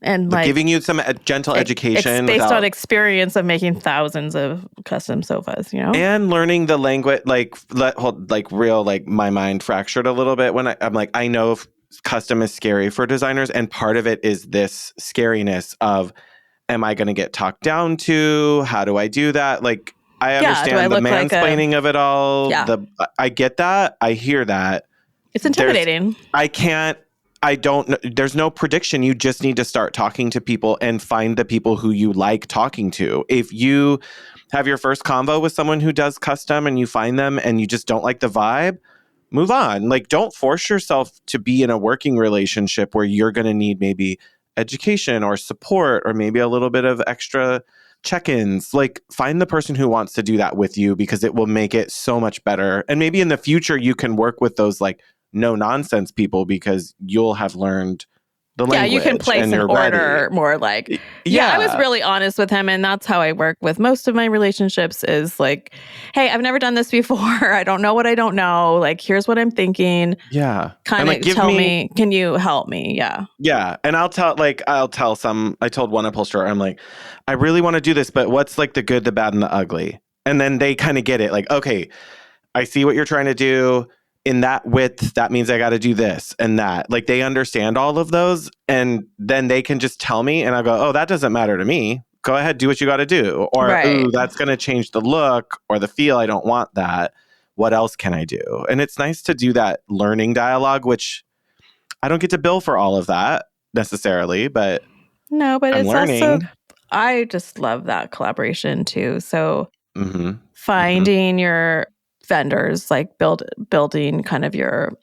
B: and like
A: giving you some gentle education
B: based on experience of making thousands of custom sofas,
A: and learning the language. Like my mind fractured a little bit when I'm like, I know custom is scary for designers, and part of it is this scariness of, am I going to get talked down to? How do I do that? Like, I understand the mansplaining of it all. I get that. I hear that.
B: It's intimidating.
A: There's no prediction. You just need to start talking to people and find the people who you like talking to. If you have your first convo with someone who does custom and you find them and you just don't like the vibe, move on. Like, don't force yourself to be in a working relationship where you're going to need maybe education or support or maybe a little bit of extra check-ins. Like, find the person who wants to do that with you, because it will make it so much better. And maybe in the future you can work with those like no nonsense people, because you'll have learned the language.
B: You can place an order more like, I was really honest with him. And that's how I work with most of my relationships is like, hey, I've never done this before. I don't know what I don't know. Like, here's what I'm thinking.
A: Yeah.
B: Kind of tell me, can you help me? Yeah.
A: Yeah. And I told one upholsterer, I'm like, I really want to do this, but what's like the good, the bad, and the ugly? And then they kind of get it. Like, okay, I see what you're trying to do. In that width, that means I got to do this and that. Like, they understand all of those, and then they can just tell me, and I go, oh, that doesn't matter to me. Go ahead, do what you got to do. Or, ooh, that's going to change the look or the feel. I don't want that. What else can I do? And it's nice to do that learning dialogue, which I don't get to bill for all of that necessarily, but
B: no, but
A: I'm
B: it's
A: learning.
B: Also, I just love that collaboration too. So finding your vendors, like building kind of your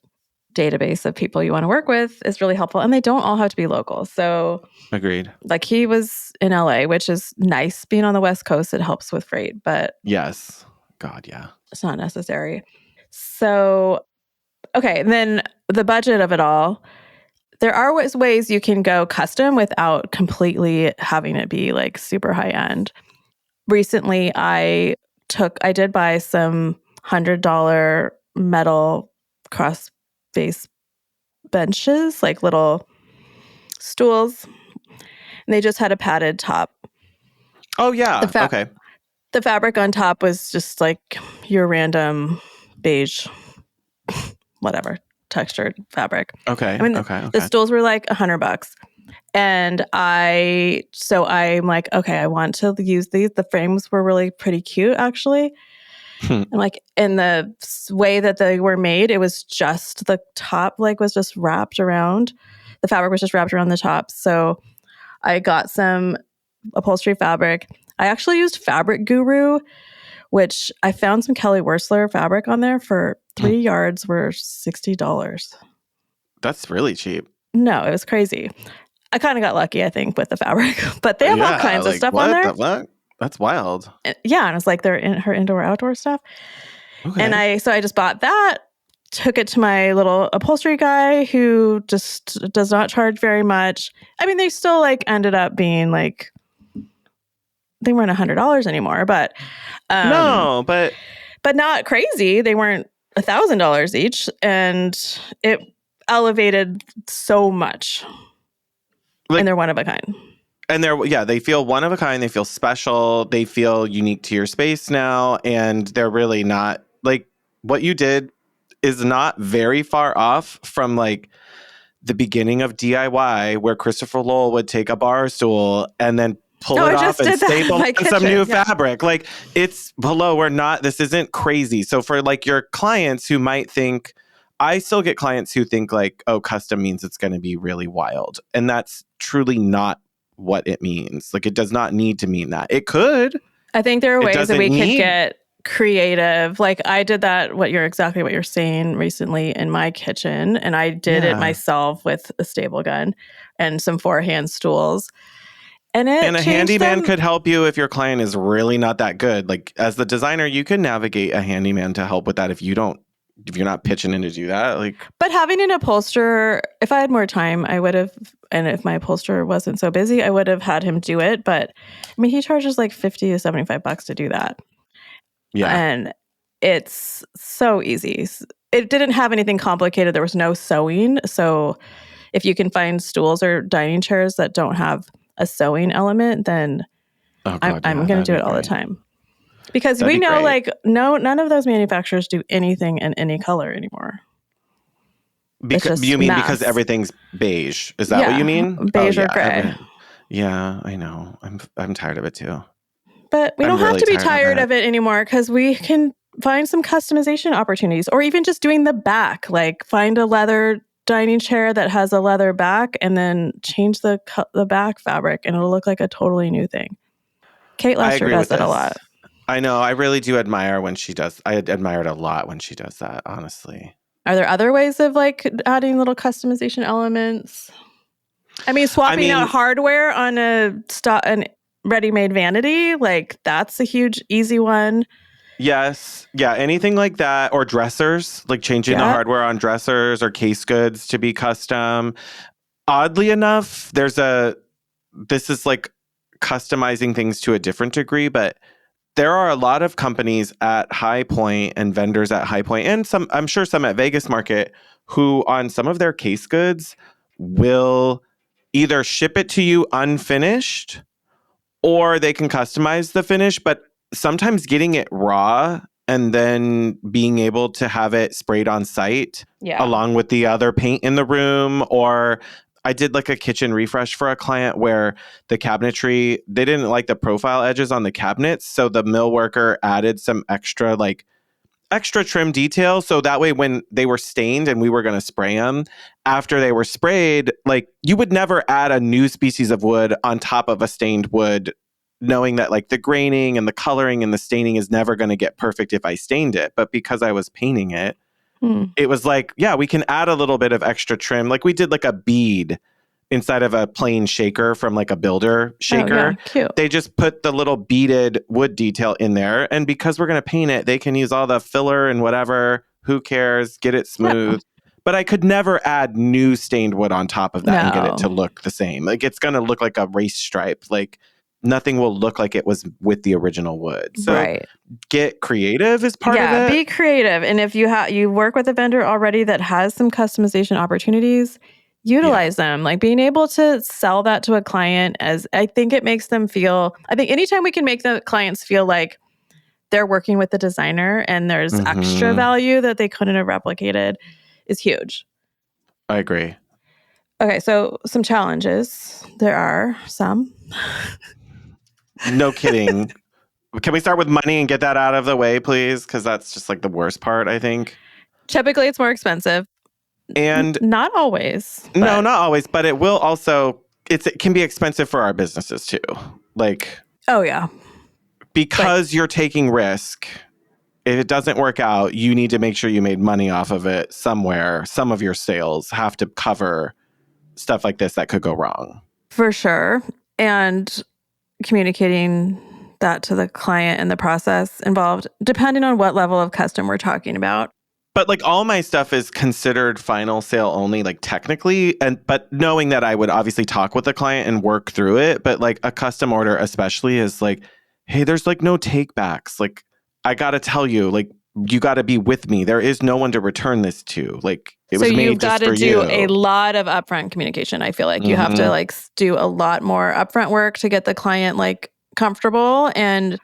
B: database of people you want to work with is really helpful. And they don't all have to be local. So
A: agreed.
B: Like, he was in LA, which is nice. Being on the West Coast, it helps with freight, but
A: yes. God, yeah.
B: It's not necessary. So, okay. And then the budget of it all, there are ways you can go custom without completely having it be like super high end. Recently, I did buy some $100 metal cross face benches, like little stools, and they just had a padded top.
A: Oh yeah. Okay.
B: The fabric on top was just like your random beige, whatever textured fabric.
A: Okay.
B: I mean,
A: okay.
B: The stools were like $100. And I'm like, okay, I want to use these. The frames were really pretty cute, actually. And like in the way that they were made, it was just the top, like was just wrapped around. The fabric was just wrapped around the top. So I got some upholstery fabric. I actually used Fabric Guru, which I found some Kelly Wearstler fabric on there for 3 yards were $60.
A: That's really cheap.
B: No, it was crazy. I kind of got lucky, I think, with the fabric, but they have all kinds of stuff on there.
A: What? That's wild.
B: Yeah, and it's like they're in her indoor outdoor stuff. Okay. And I just bought that, took it to my little upholstery guy who just does not charge very much. I mean, they still like ended up being like, they weren't $100 anymore, but
A: no, but
B: not crazy. They weren't $1,000 each, and it elevated so much. Like, and they're one of a kind.
A: And they feel one of a kind. They feel special. They feel unique to your space now. And they're really not like, what you did is not very far off from like the beginning of DIY, where Christopher Lowell would take a bar stool and then pull it off and staple on some new fabric. Like, it's below. This isn't crazy. So for like your clients who might think, I still get clients who think like, oh, custom means it's going to be really wild. And that's truly not what it means. Like, it does not need to mean that. It could.
B: I think there are ways that we could get creative. Like, I did that, exactly what you're saying recently in my kitchen. And I did it myself with a stable gun and some 4-hand stools. And a
A: handyman could help you if your client is really not that good. Like, as the designer, you can navigate a handyman to help with that if you're not pitching in to do that. Like, but
B: having an upholsterer, if I had more time, I would have, and if my upholsterer wasn't so busy, I would have had him do it. But I mean, he charges like $50 to $75 to do that. Yeah. And it's so easy. It didn't have anything complicated. There was no sewing. So if you can find stools or dining chairs that don't have a sewing element, then I'm going to do it all the time. Because we know like none of those manufacturers do anything in any color anymore.
A: Because everything's beige? Is that what you mean?
B: Beige or gray.
A: Yeah, I know. I'm tired of it too.
B: But we don't have to be tired of it anymore because we can find some customization opportunities, or even just doing the back. Like find a leather dining chair that has a leather back and then change the back fabric and it'll look like a totally new thing. Kate Lester does that a lot.
A: I know. I really do admire when she does. I admire it a lot when she does that, honestly.
B: Are there other ways of like adding little customization elements? I mean, swapping out hardware on an ready-made vanity, like that's a huge, easy one.
A: Yes. Yeah. Anything like that, or dressers, like changing the hardware on dressers or case goods to be custom. Oddly enough, this is like customizing things to a different degree, but there are a lot of companies at High Point and vendors at High Point, and I'm sure some at Vegas Market, who on some of their case goods will either ship it to you unfinished or they can customize the finish, but sometimes getting it raw and then being able to have it sprayed on site along with the other paint in the room. Or I did like a kitchen refresh for a client where the cabinetry, they didn't like the profile edges on the cabinets. So the mill worker added some extra trim detail. So that way when they were stained and we were going to spray them, after they were sprayed, like you would never add a new species of wood on top of a stained wood, knowing that like the graining and the coloring and the staining is never going to get perfect if I stained it. But because I was painting it, it was like, yeah, we can add a little bit of extra trim. Like we did like a bead inside of a plain shaker from like a builder shaker.
B: Oh, yeah. Cute.
A: They just put the little beaded wood detail in there. And because we're going to paint it, they can use all the filler and whatever. Who cares? Get it smooth. Yeah. But I could never add new stained wood on top of that and get it to look the same. Like it's going to look like a race stripe. Like nothing will look like it was with the original wood. So get creative is part of it.
B: Yeah, be creative. And if you work with a vendor already that has some customization opportunities, utilize them. Like being able to sell that to a client, as I think it makes them feel, I think anytime we can make the clients feel like they're working with the designer and there's extra value that they couldn't have replicated is huge.
A: I agree.
B: Okay, so some challenges. There are some.
A: No kidding. Can we start with money and get that out of the way, please? Because that's just like the worst part, I think.
B: Typically, it's more expensive.
A: And
B: not always.
A: No, not always. But it will also, it can be expensive for our businesses too. Like,
B: oh, yeah.
A: Because you're taking risk. If it doesn't work out, you need to make sure you made money off of it somewhere. Some of your sales have to cover stuff like this that could go wrong.
B: For sure. And communicating that to the client and the process involved, depending on what level of custom we're talking about.
A: But like all my stuff is considered final sale only, like technically, but knowing that I would obviously talk with the client and work through it. But like a custom order especially is like, hey, there's like no take backs. Like I got to tell you, like you got to be with me. There is no one to return this to. Like it was made just for you. So you've got to do
B: a lot of upfront communication. I feel like you have to like do a lot more upfront work to get the client like comfortable, and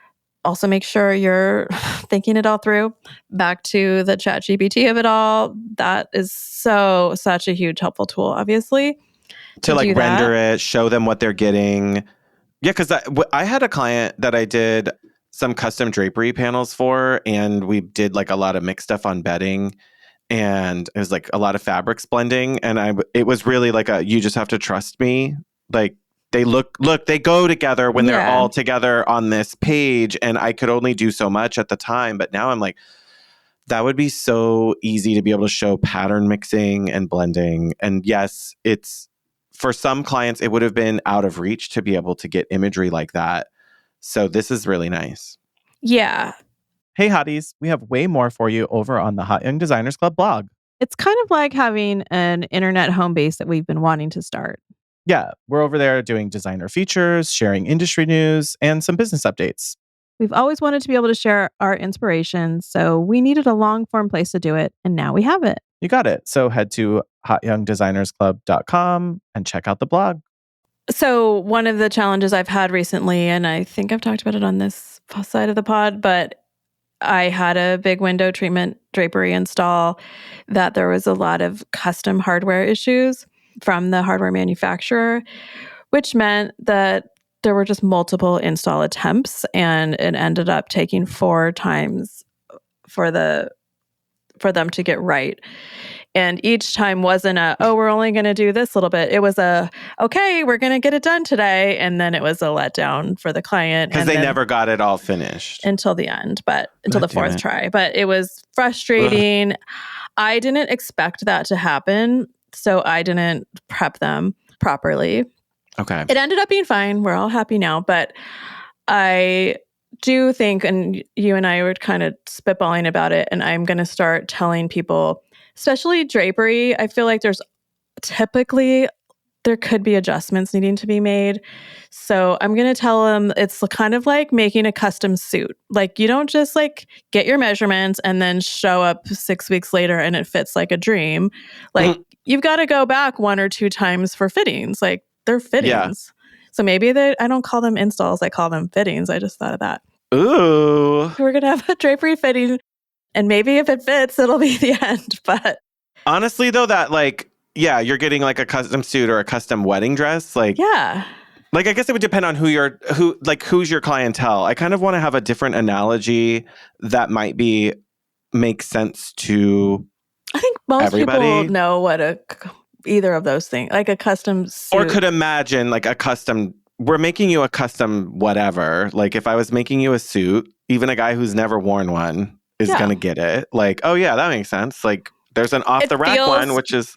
B: also make sure you're thinking it all through. Back to the ChatGPT of it all. That is such a huge helpful tool, obviously.
A: To like render it, show them what they're getting. Yeah, because I had a client that I did some custom drapery panels for, and we did like a lot of mixed stuff on bedding, and it was like a lot of fabrics blending, and it was really like you just have to trust me. Like they they go together when they're all together on this page, and I could only do so much at the time, but now I'm like, that would be so easy to be able to show pattern mixing and blending. And yes, it's for some clients, it would have been out of reach to be able to get imagery like that. So this is really nice.
B: Yeah.
E: Hey, hotties. We have way more for you over on the Hot Young Designers Club blog.
B: It's kind of like having an internet home base that we've been wanting to start.
E: Yeah, we're over there doing designer features, sharing industry news, and some business updates.
B: We've always wanted to be able to share our inspiration, so we needed a long-form place to do it, and now we have it.
E: You got it. So head to hotyoungdesignersclub.com and check out the blog.
B: So one of the challenges I've had recently, and I think I've talked about it on this side of the pod, but I had a big window treatment drapery install that there was a lot of custom hardware issues from the hardware manufacturer, which meant that there were just multiple install attempts, and it ended up taking 4 times for them to get right. And each time wasn't we're only going to do this little bit. It was okay, we're going to get it done today. And then it was a letdown for the client.
A: Because they never got it all finished.
B: Until the end, until the 4th try. But it was frustrating. Ugh. I didn't expect that to happen, so I didn't prep them properly.
A: Okay.
B: It ended up being fine. We're all happy now. But I do think, and you and I were kind of spitballing about it, and I'm going to start telling people, especially drapery, I feel like there could be adjustments needing to be made. So I'm going to tell them it's kind of like making a custom suit. Like, you don't just like get your measurements and then show up 6 weeks later and it fits like a dream. Like, you've got to go back 1 or 2 times for fittings. Like, they're fittings. Yeah. So maybe I don't call them installs. I call them fittings. I just thought of that.
A: Ooh.
B: We're going to have a drapery fitting. And maybe if it fits, it'll be the end. But
A: honestly, though, you're getting like a custom suit or a custom wedding dress. Like,
B: yeah.
A: Like, I guess it would depend on who's your clientele. I kind of want to have a different analogy that might make sense to
B: I think most
A: everybody.
B: People know what either of those things, like a custom suit.
A: Or could imagine like we're making you a custom whatever. Like, if I was making you a suit, even a guy who's never worn one is going to get it. Like, oh yeah, that makes sense. Like, there's an off-the-rack one, which is...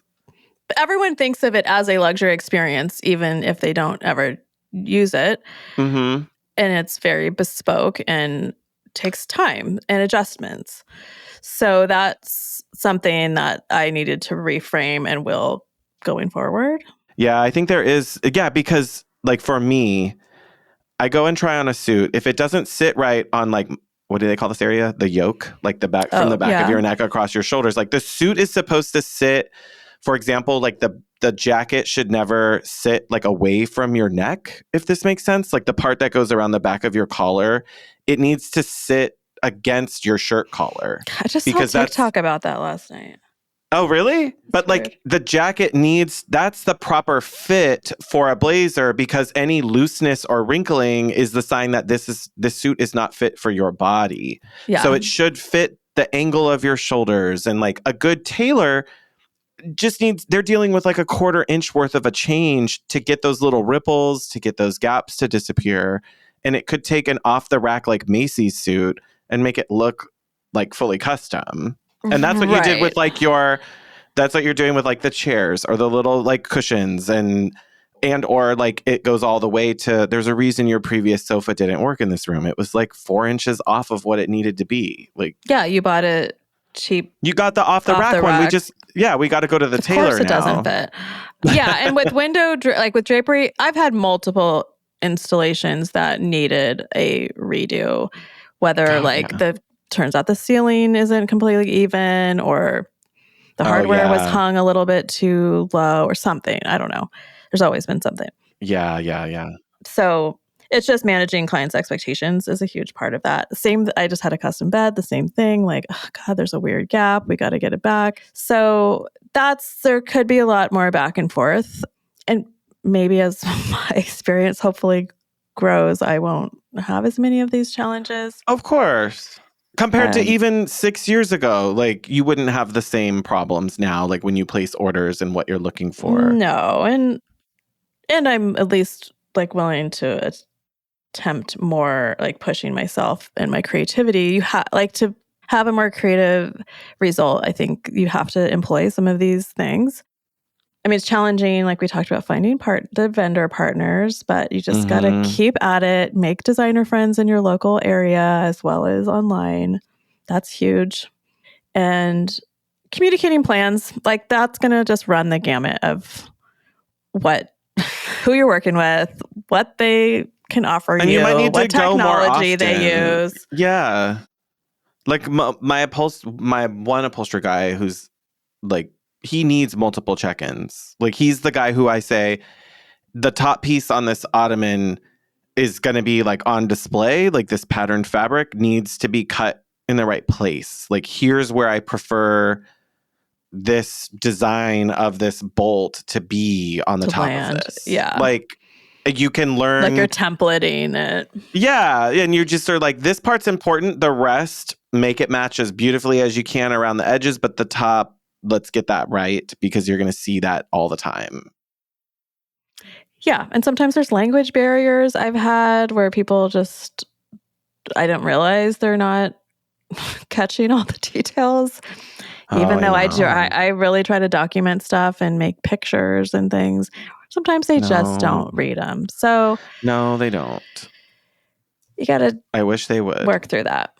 B: Everyone thinks of it as a luxury experience, even if they don't ever use it.
A: Mm-hmm.
B: And it's very bespoke and takes time and adjustments. So that's something that I needed to reframe and will going forward.
A: Yeah, I think there is. Yeah, because like for me, I go and try on a suit. If it doesn't sit right on like, what do they call this area? The yoke, like the back from the back of your neck across your shoulders. Like the suit is supposed to sit, for example, like the jacket should never sit like away from your neck, if this makes sense. Like the part that goes around the back of your collar, it needs to sit against your shirt collar.
B: I just saw TikTok about that last night.
A: Oh, really? But like the jacket that's the proper fit for a blazer, because any looseness or wrinkling is the sign that this suit is not fit for your body. Yeah. So it should fit the angle of your shoulders, and like a good tailor they're dealing with like a 1/4 inch worth of a change to get those little ripples, to get those gaps to disappear. And it could take an off the rack like Macy's suit and make it look like fully custom. And that's what you did with like that's what you're doing with like the chairs or the little like cushions and or like it goes all the way to, there's a reason your previous sofa didn't work in this room. It was like 4 inches off of what it needed to be. Like,
B: yeah, you bought it cheap.
A: You got the off the rack one. We got to go to the tailor now.
B: Of course it doesn't fit. Yeah, and with with drapery, I've had multiple installations that needed a redo, whether turns out the ceiling isn't completely even, or the hardware was hung a little bit too low or something. I don't know. There's always been something.
A: Yeah.
B: So it's just managing clients' expectations is a huge part of that. I just had a custom bed, the same thing. Like, oh God, there's a weird gap. We got to get it back. So there could be a lot more back and forth. And maybe as my experience hopefully grows, I won't have as many of these challenges.
A: Of course. Compared to even 6 years ago, like you wouldn't have the same problems now, like when you place orders and what you're looking for.
B: No. And I'm at least like willing to attempt more, like pushing myself and my creativity. You to have a more creative result, I think you have to employ some of these things. I mean, it's challenging, like we talked about, finding the vendor partners, but you just got to keep at it, make designer friends in your local area as well as online. That's huge. And communicating plans, like that's going to just run the gamut of who you're working with, what they can offer
A: and you might need
B: what
A: to
B: technology
A: go more often.
B: They use.
A: Yeah. Like my one upholsterer guy who's like, he needs multiple check-ins. Like, he's the guy who I say, the top piece on this ottoman is going to be like on display. Like, this patterned fabric needs to be cut in the right place. Like, here's where I prefer this design of this bolt to be on the
B: To
A: top
B: land.
A: of this.
B: Yeah.
A: Like, you can learn.
B: Like, you're templating it.
A: Yeah. And you're just sort of like, this part's important. The rest, make it match as beautifully as you can around the edges. But the top, let's get that right, because you're going to see that all the time.
B: Yeah. And sometimes there's language barriers I've had where people just, I don't realize they're not catching all the details. Even though I really try to document stuff and make pictures and things. Sometimes they just don't read them. So
A: no, they don't.
B: You got to
A: I wish they would
B: work through that.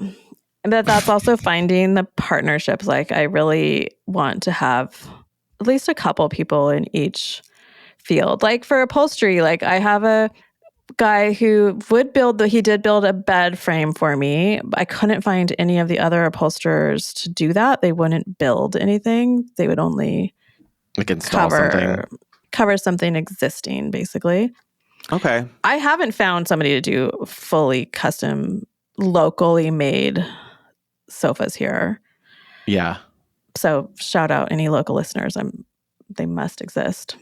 B: But that's also finding the partnerships. Like, I really want to have at least a couple people in each field. Like, for upholstery, like, I have a guy who he did build a bed frame for me. I couldn't find any of the other upholsterers to do that. They wouldn't build anything. They would only
A: like install
B: cover something existing, basically.
A: Okay.
B: I haven't found somebody to do fully custom, locally made sofas here.
A: Yeah.
B: So shout out any local listeners. They must exist.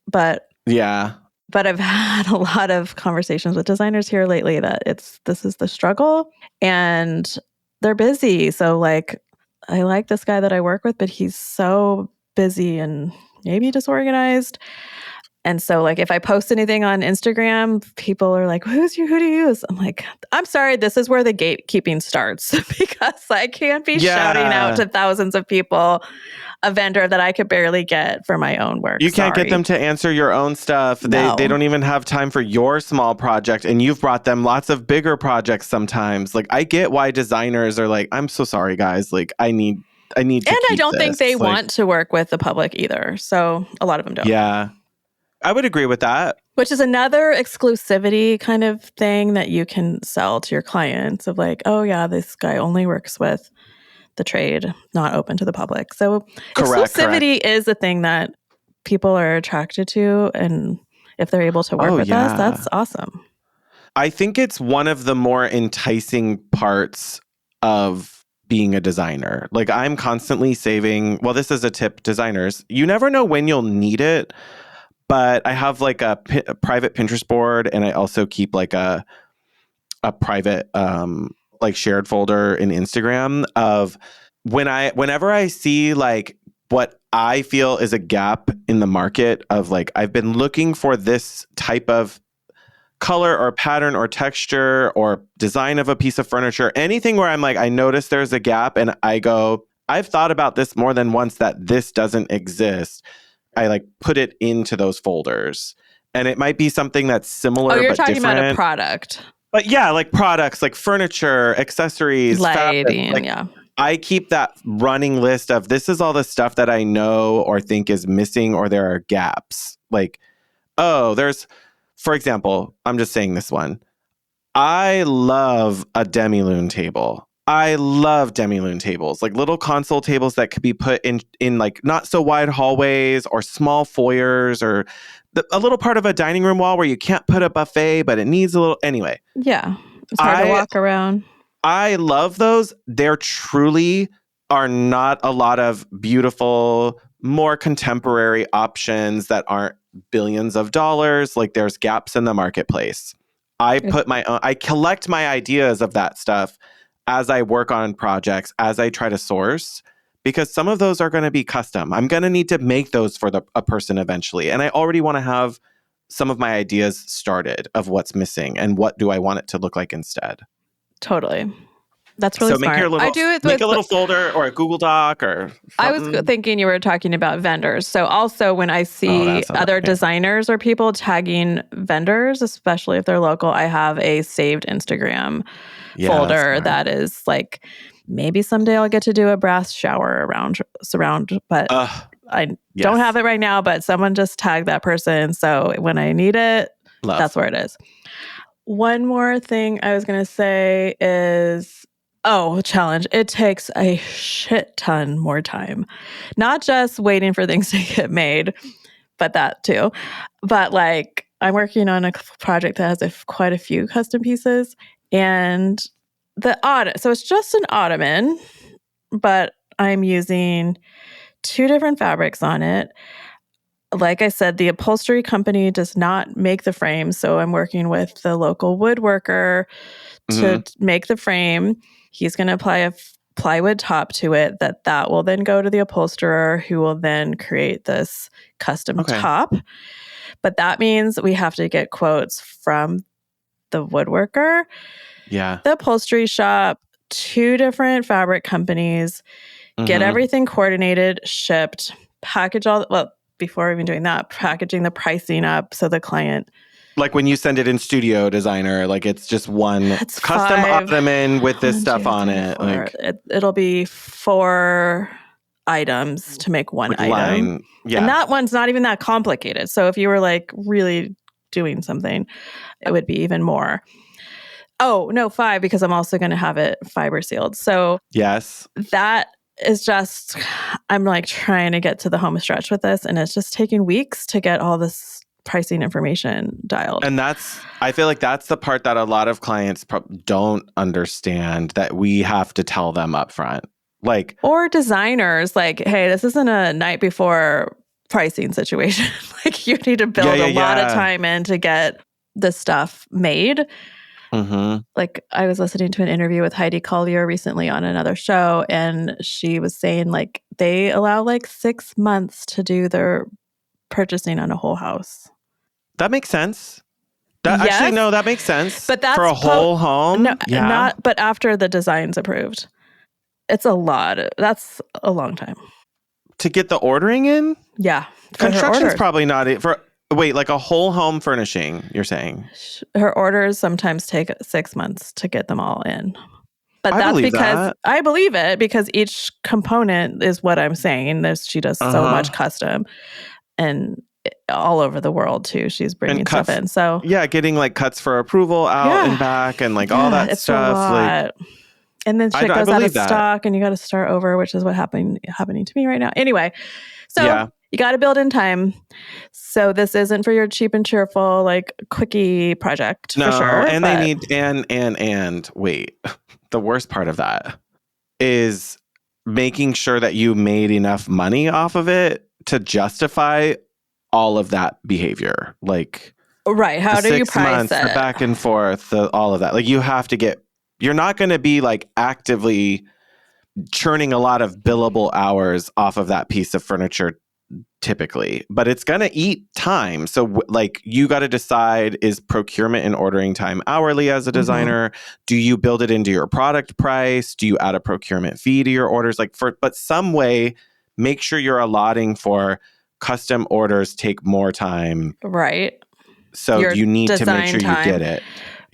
B: But
A: yeah.
B: But I've had a lot of conversations with designers here lately that this is the struggle, and they're busy. So, like, I like this guy that I work with, but he's so busy and maybe disorganized. And so, like, if I post anything on Instagram, people are like, who do you use? I'm like, I'm sorry, this is where the gatekeeping starts, because I can't be shouting out to thousands of people a vendor that I could barely get for my own work.
A: You can't get them to answer your own stuff.
B: No.
A: They don't even have time for your small project, and you've brought them lots of bigger projects sometimes. Like, I get why designers are like, I'm so sorry, guys. Like, I need to
B: And I don't think they
A: like,
B: want to work with the public either. So a lot of them don't.
A: Yeah. I would agree with that.
B: Which is another exclusivity kind of thing that you can sell to your clients of like, oh yeah, this guy only works with the trade, not open to the public. So exclusivity is a thing that people are attracted to. And if they're able to work with us, that's awesome.
A: I think it's one of the more enticing parts of being a designer. Like, I'm constantly saving, well, this is a tip, designers. You never know when you'll need it. But I have like a private Pinterest board, and I also keep like a private like shared folder in Instagram of whenever I see like what I feel is a gap in the market of like, I've been looking for this type of color or pattern or texture or design of a piece of furniture, anything where I'm like, I notice there's a gap and I go, I've thought about this more than once that this doesn't exist. I like put it into those folders, and it might be something that's similar.
B: Oh, you're
A: but
B: talking
A: different.
B: about a product.
A: But yeah, like products, like furniture, accessories,
B: lighting.
A: Like,
B: yeah.
A: I keep that running list of this is all the stuff that I know or think is missing, or there are gaps. Like, oh, for example, I'm just saying this one. I love a demi-lune table. I love demi-lune tables, like little console tables that could be put in like not so wide hallways or small foyers, or a little part of a dining room wall where you can't put a buffet, but it needs a little anyway.
B: Yeah. It's hard to walk around.
A: I love those. There truly are not a lot of beautiful, more contemporary options that aren't billions of dollars. Like, there's gaps in the marketplace. I collect my ideas of that stuff as I work on projects, as I try to source, because some of those are going to be custom. I'm going to need to make those for a person eventually. And I already want to have some of my ideas started of what's missing and what do I want it to look like instead.
B: Totally. That's really smart.
A: Make a little folder or a Google Doc or something.
B: I was thinking you were talking about vendors. So also when I see other designers or people tagging vendors, especially if they're local, I have a saved Instagram folder that is like, maybe someday I'll get to do a brass shower surround, but I don't have it right now, but someone just tagged that person. So when I need it, that's where it is. One more thing I was going to say is Oh, challenge. It takes a shit ton more time. Not just waiting for things to get made, but that too. But like, I'm working on a project that has quite a few custom pieces, and so it's just an ottoman, but I'm using 2 different fabrics on it. Like I said, the upholstery company does not make the frame, so I'm working with the local woodworker to make the frame. He's going to apply a plywood top to it that will then go to the upholsterer, who will then create this custom top. But that means we have to get quotes from the woodworker, the upholstery shop, 2 different fabric companies, get everything coordinated, shipped, package before even doing that, packaging the pricing up so the client...
A: Like when you send it in Studio Designer, like it's just one custom ottoman with this stuff on it. Like
B: it'll be 4 items to make one item.
A: Line. Yeah.
B: And that one's not even that complicated. So if you were like really doing something, it would be even more. Oh, no, 5, because I'm also going to have it fiber sealed. So
A: yes,
B: that is just, I'm like trying to get to the home stretch with this, and it's just taking weeks to get all this pricing information dialed.
A: And I feel like that's the part that a lot of clients don't understand, that we have to tell them up front. Like,
B: or designers, like, hey, this isn't a night before pricing situation. Like, you need to build a lot of time in to get this stuff made. Like, I was listening to an interview with Heidi Collier recently on another show, and she was saying like they allow like 6 months to do their purchasing on a whole house.
A: That makes sense. Actually, no, that makes sense.
B: But that's
A: for a whole home.
B: No, not. But after the design's approved, it's a lot. That's a long time
A: to get the ordering in.
B: Yeah,
A: construction's probably not for. Wait, like a whole home furnishing? You're saying
B: her orders sometimes take 6 months to get them all in. But that's because
A: that.
B: I believe it, because each component is what I'm saying. She does so much custom, and all over the world too. She's bringing stuff in. So
A: getting like cuts for approval out and back, and like all that
B: it's
A: stuff.
B: A lot. Like, and then shit goes out of stock, and you got to start over, which is what happening to me right now. Anyway, so you got to build in time. So this isn't for your cheap and cheerful like quickie project.
A: No,
B: for sure.
A: And they need and wait. The worst part of that is making sure that you made enough money off of it to justify all of that behavior. Like,
B: right. How do you price it?
A: The back and forth, all of that. Like, you're not going to be like actively churning a lot of billable hours off of that piece of furniture typically, but it's going to eat time. So like, you got to decide, is procurement and ordering time hourly as a designer? Do you build it into your product price? Do you add a procurement fee to your orders? But some way, make sure you're allotting for custom orders take more time.
B: Right.
A: So you need to make sure you get it.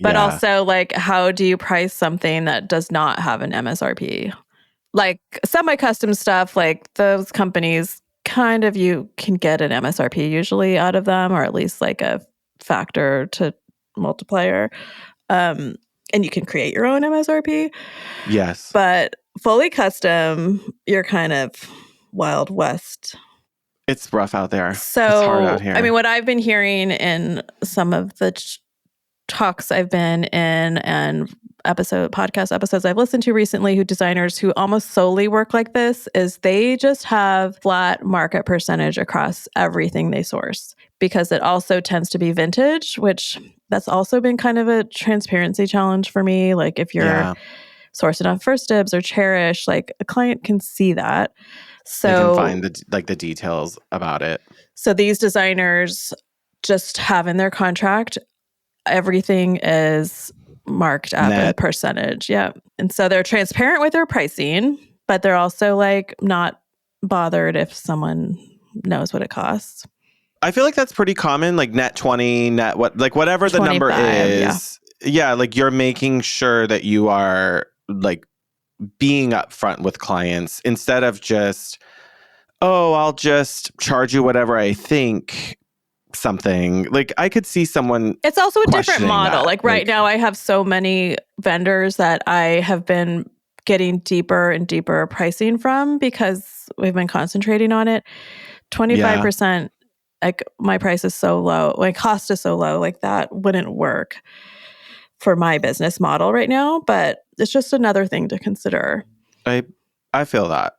B: But also, like, how do you price something that does not have an MSRP? Like semi-custom stuff, like those companies kind of, you can get an MSRP usually out of them, or at least like a factor to multiplier. And you can create your own MSRP.
A: Yes.
B: But fully custom, you're kind of Wild West.
A: It's rough out there.
B: So,
A: it's hard out here.
B: I mean, what I've been hearing in some of the talks I've been in and podcast episodes I've listened to recently, designers who almost solely work like this, is they just have flat market percentage across everything they source, because it also tends to be vintage, which that's also been kind of a transparency challenge for me. Like, if you're sourcing on First Dibs or Cherish, like a client can see that. So
A: they can find the details about it.
B: So these designers just have in their contract, everything is marked up in percentage. Yeah. And so they're transparent with their pricing, but they're also like not bothered if someone knows what it costs.
A: I feel like that's pretty common, like net 20, whatever the number is. Yeah. Like, you're making sure that you are like being upfront with clients instead of just, I'll just charge you whatever I think something. Like, I could see someone.
B: It's also a different model.
A: That.
B: Like right now I have so many vendors that I have been getting deeper and deeper pricing from because we've been concentrating on it. 25%, like my price is so low, my cost is so low, like that wouldn't work for my business model right now, but it's just another thing to consider.
A: I feel that.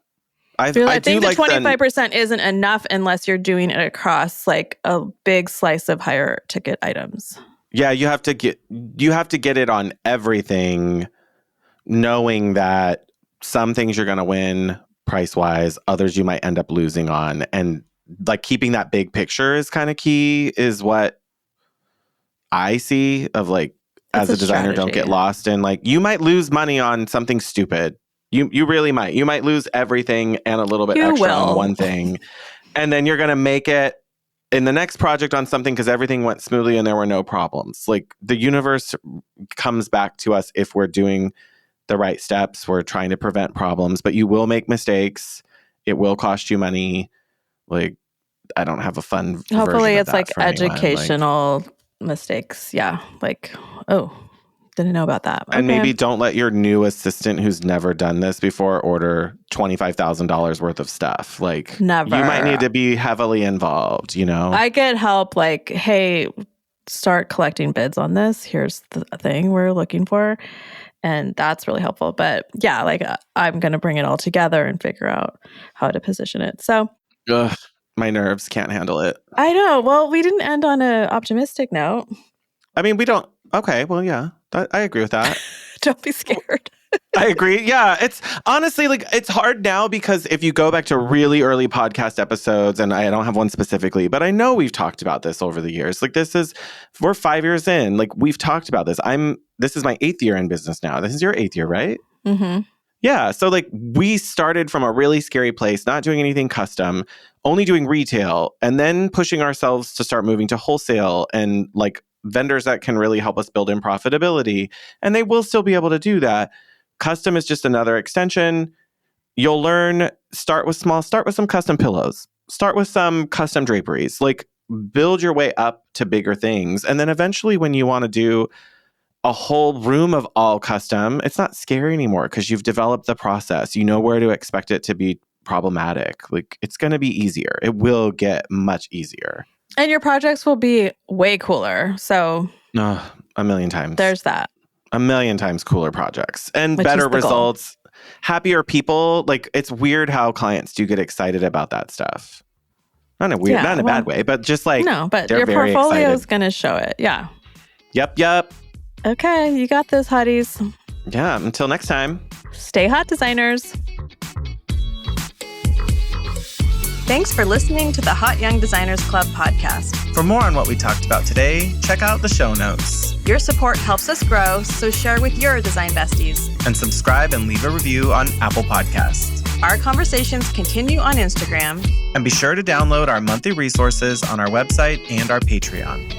A: I
B: think
A: do
B: the
A: like
B: 25% isn't enough unless you're doing it across like a big slice of higher ticket items.
A: Yeah, you have to get it on everything, knowing that some things you're going to win price-wise, others you might end up losing on, and like keeping that big picture is kind of key, is what I see of like
B: That's
A: as a designer, don't get lost in like you might lose money on something stupid. You really might. You might lose everything and a little bit extra on one thing, and then you're going to make it in the next project on something because everything went smoothly and there were no problems. Like the universe comes back to us if we're doing the right steps. We're trying to prevent problems, but you will make mistakes. It will cost you money. Like I don't have a fun.
B: Hopefully it's like
A: educational
B: mistakes. Yeah. Like, oh, didn't know about that.
A: And maybe don't let your new assistant who's never done this before order $25,000 worth of stuff. Like
B: never.
A: You might need to be heavily involved, you know?
B: I get help like, hey, start collecting bids on this. Here's the thing we're looking for. And that's really helpful. But yeah, like I'm going to bring it all together and figure out how to position it. So
A: my nerves can't handle it.
B: I know. Well, we didn't end on an optimistic note.
A: I mean, we don't. Okay, well, yeah, I agree with that.
B: Don't be scared.
A: I agree. Yeah, it's honestly like it's hard now because if you go back to really early podcast episodes, and I don't have one specifically, but I know we've talked about this over the years. Like we're 5 years in. Like we've talked about this. This is my 8th year in business now. This is your 8th year, right?
B: Mm-hmm.
A: Yeah. So like we started from a really scary place, not doing anything custom, only doing retail, and then pushing ourselves to start moving to wholesale and like vendors that can really help us build in profitability. And they will still be able to do that. Custom is just another extension. You'll learn, start with small, start with some custom pillows, start with some custom draperies, like build your way up to bigger things. And then eventually when you want to do a whole room of all custom, it's not scary anymore because you've developed the process. You know where to expect it to be problematic. Like it's going to be easier. It will get much easier.
B: And your projects will be way cooler. So
A: a million times.
B: There's that.
A: A million times cooler projects and better results, happier people. Like it's weird how clients do get excited about that stuff. Not in a bad way, but just like
B: no, but your portfolio is going to show it. Yeah.
A: Yep.
B: Okay, you got this, hotties.
A: Yeah. Until next time.
B: Stay hot, designers.
D: Thanks for listening to the Hot Young Designers Club podcast.
C: For more on what we talked about today, check out the show notes.
D: Your support helps us grow, so share with your design besties.
C: And subscribe and leave a review on Apple Podcasts.
D: Our conversations continue on Instagram.
C: And be sure to download our monthly resources on our website and our Patreon.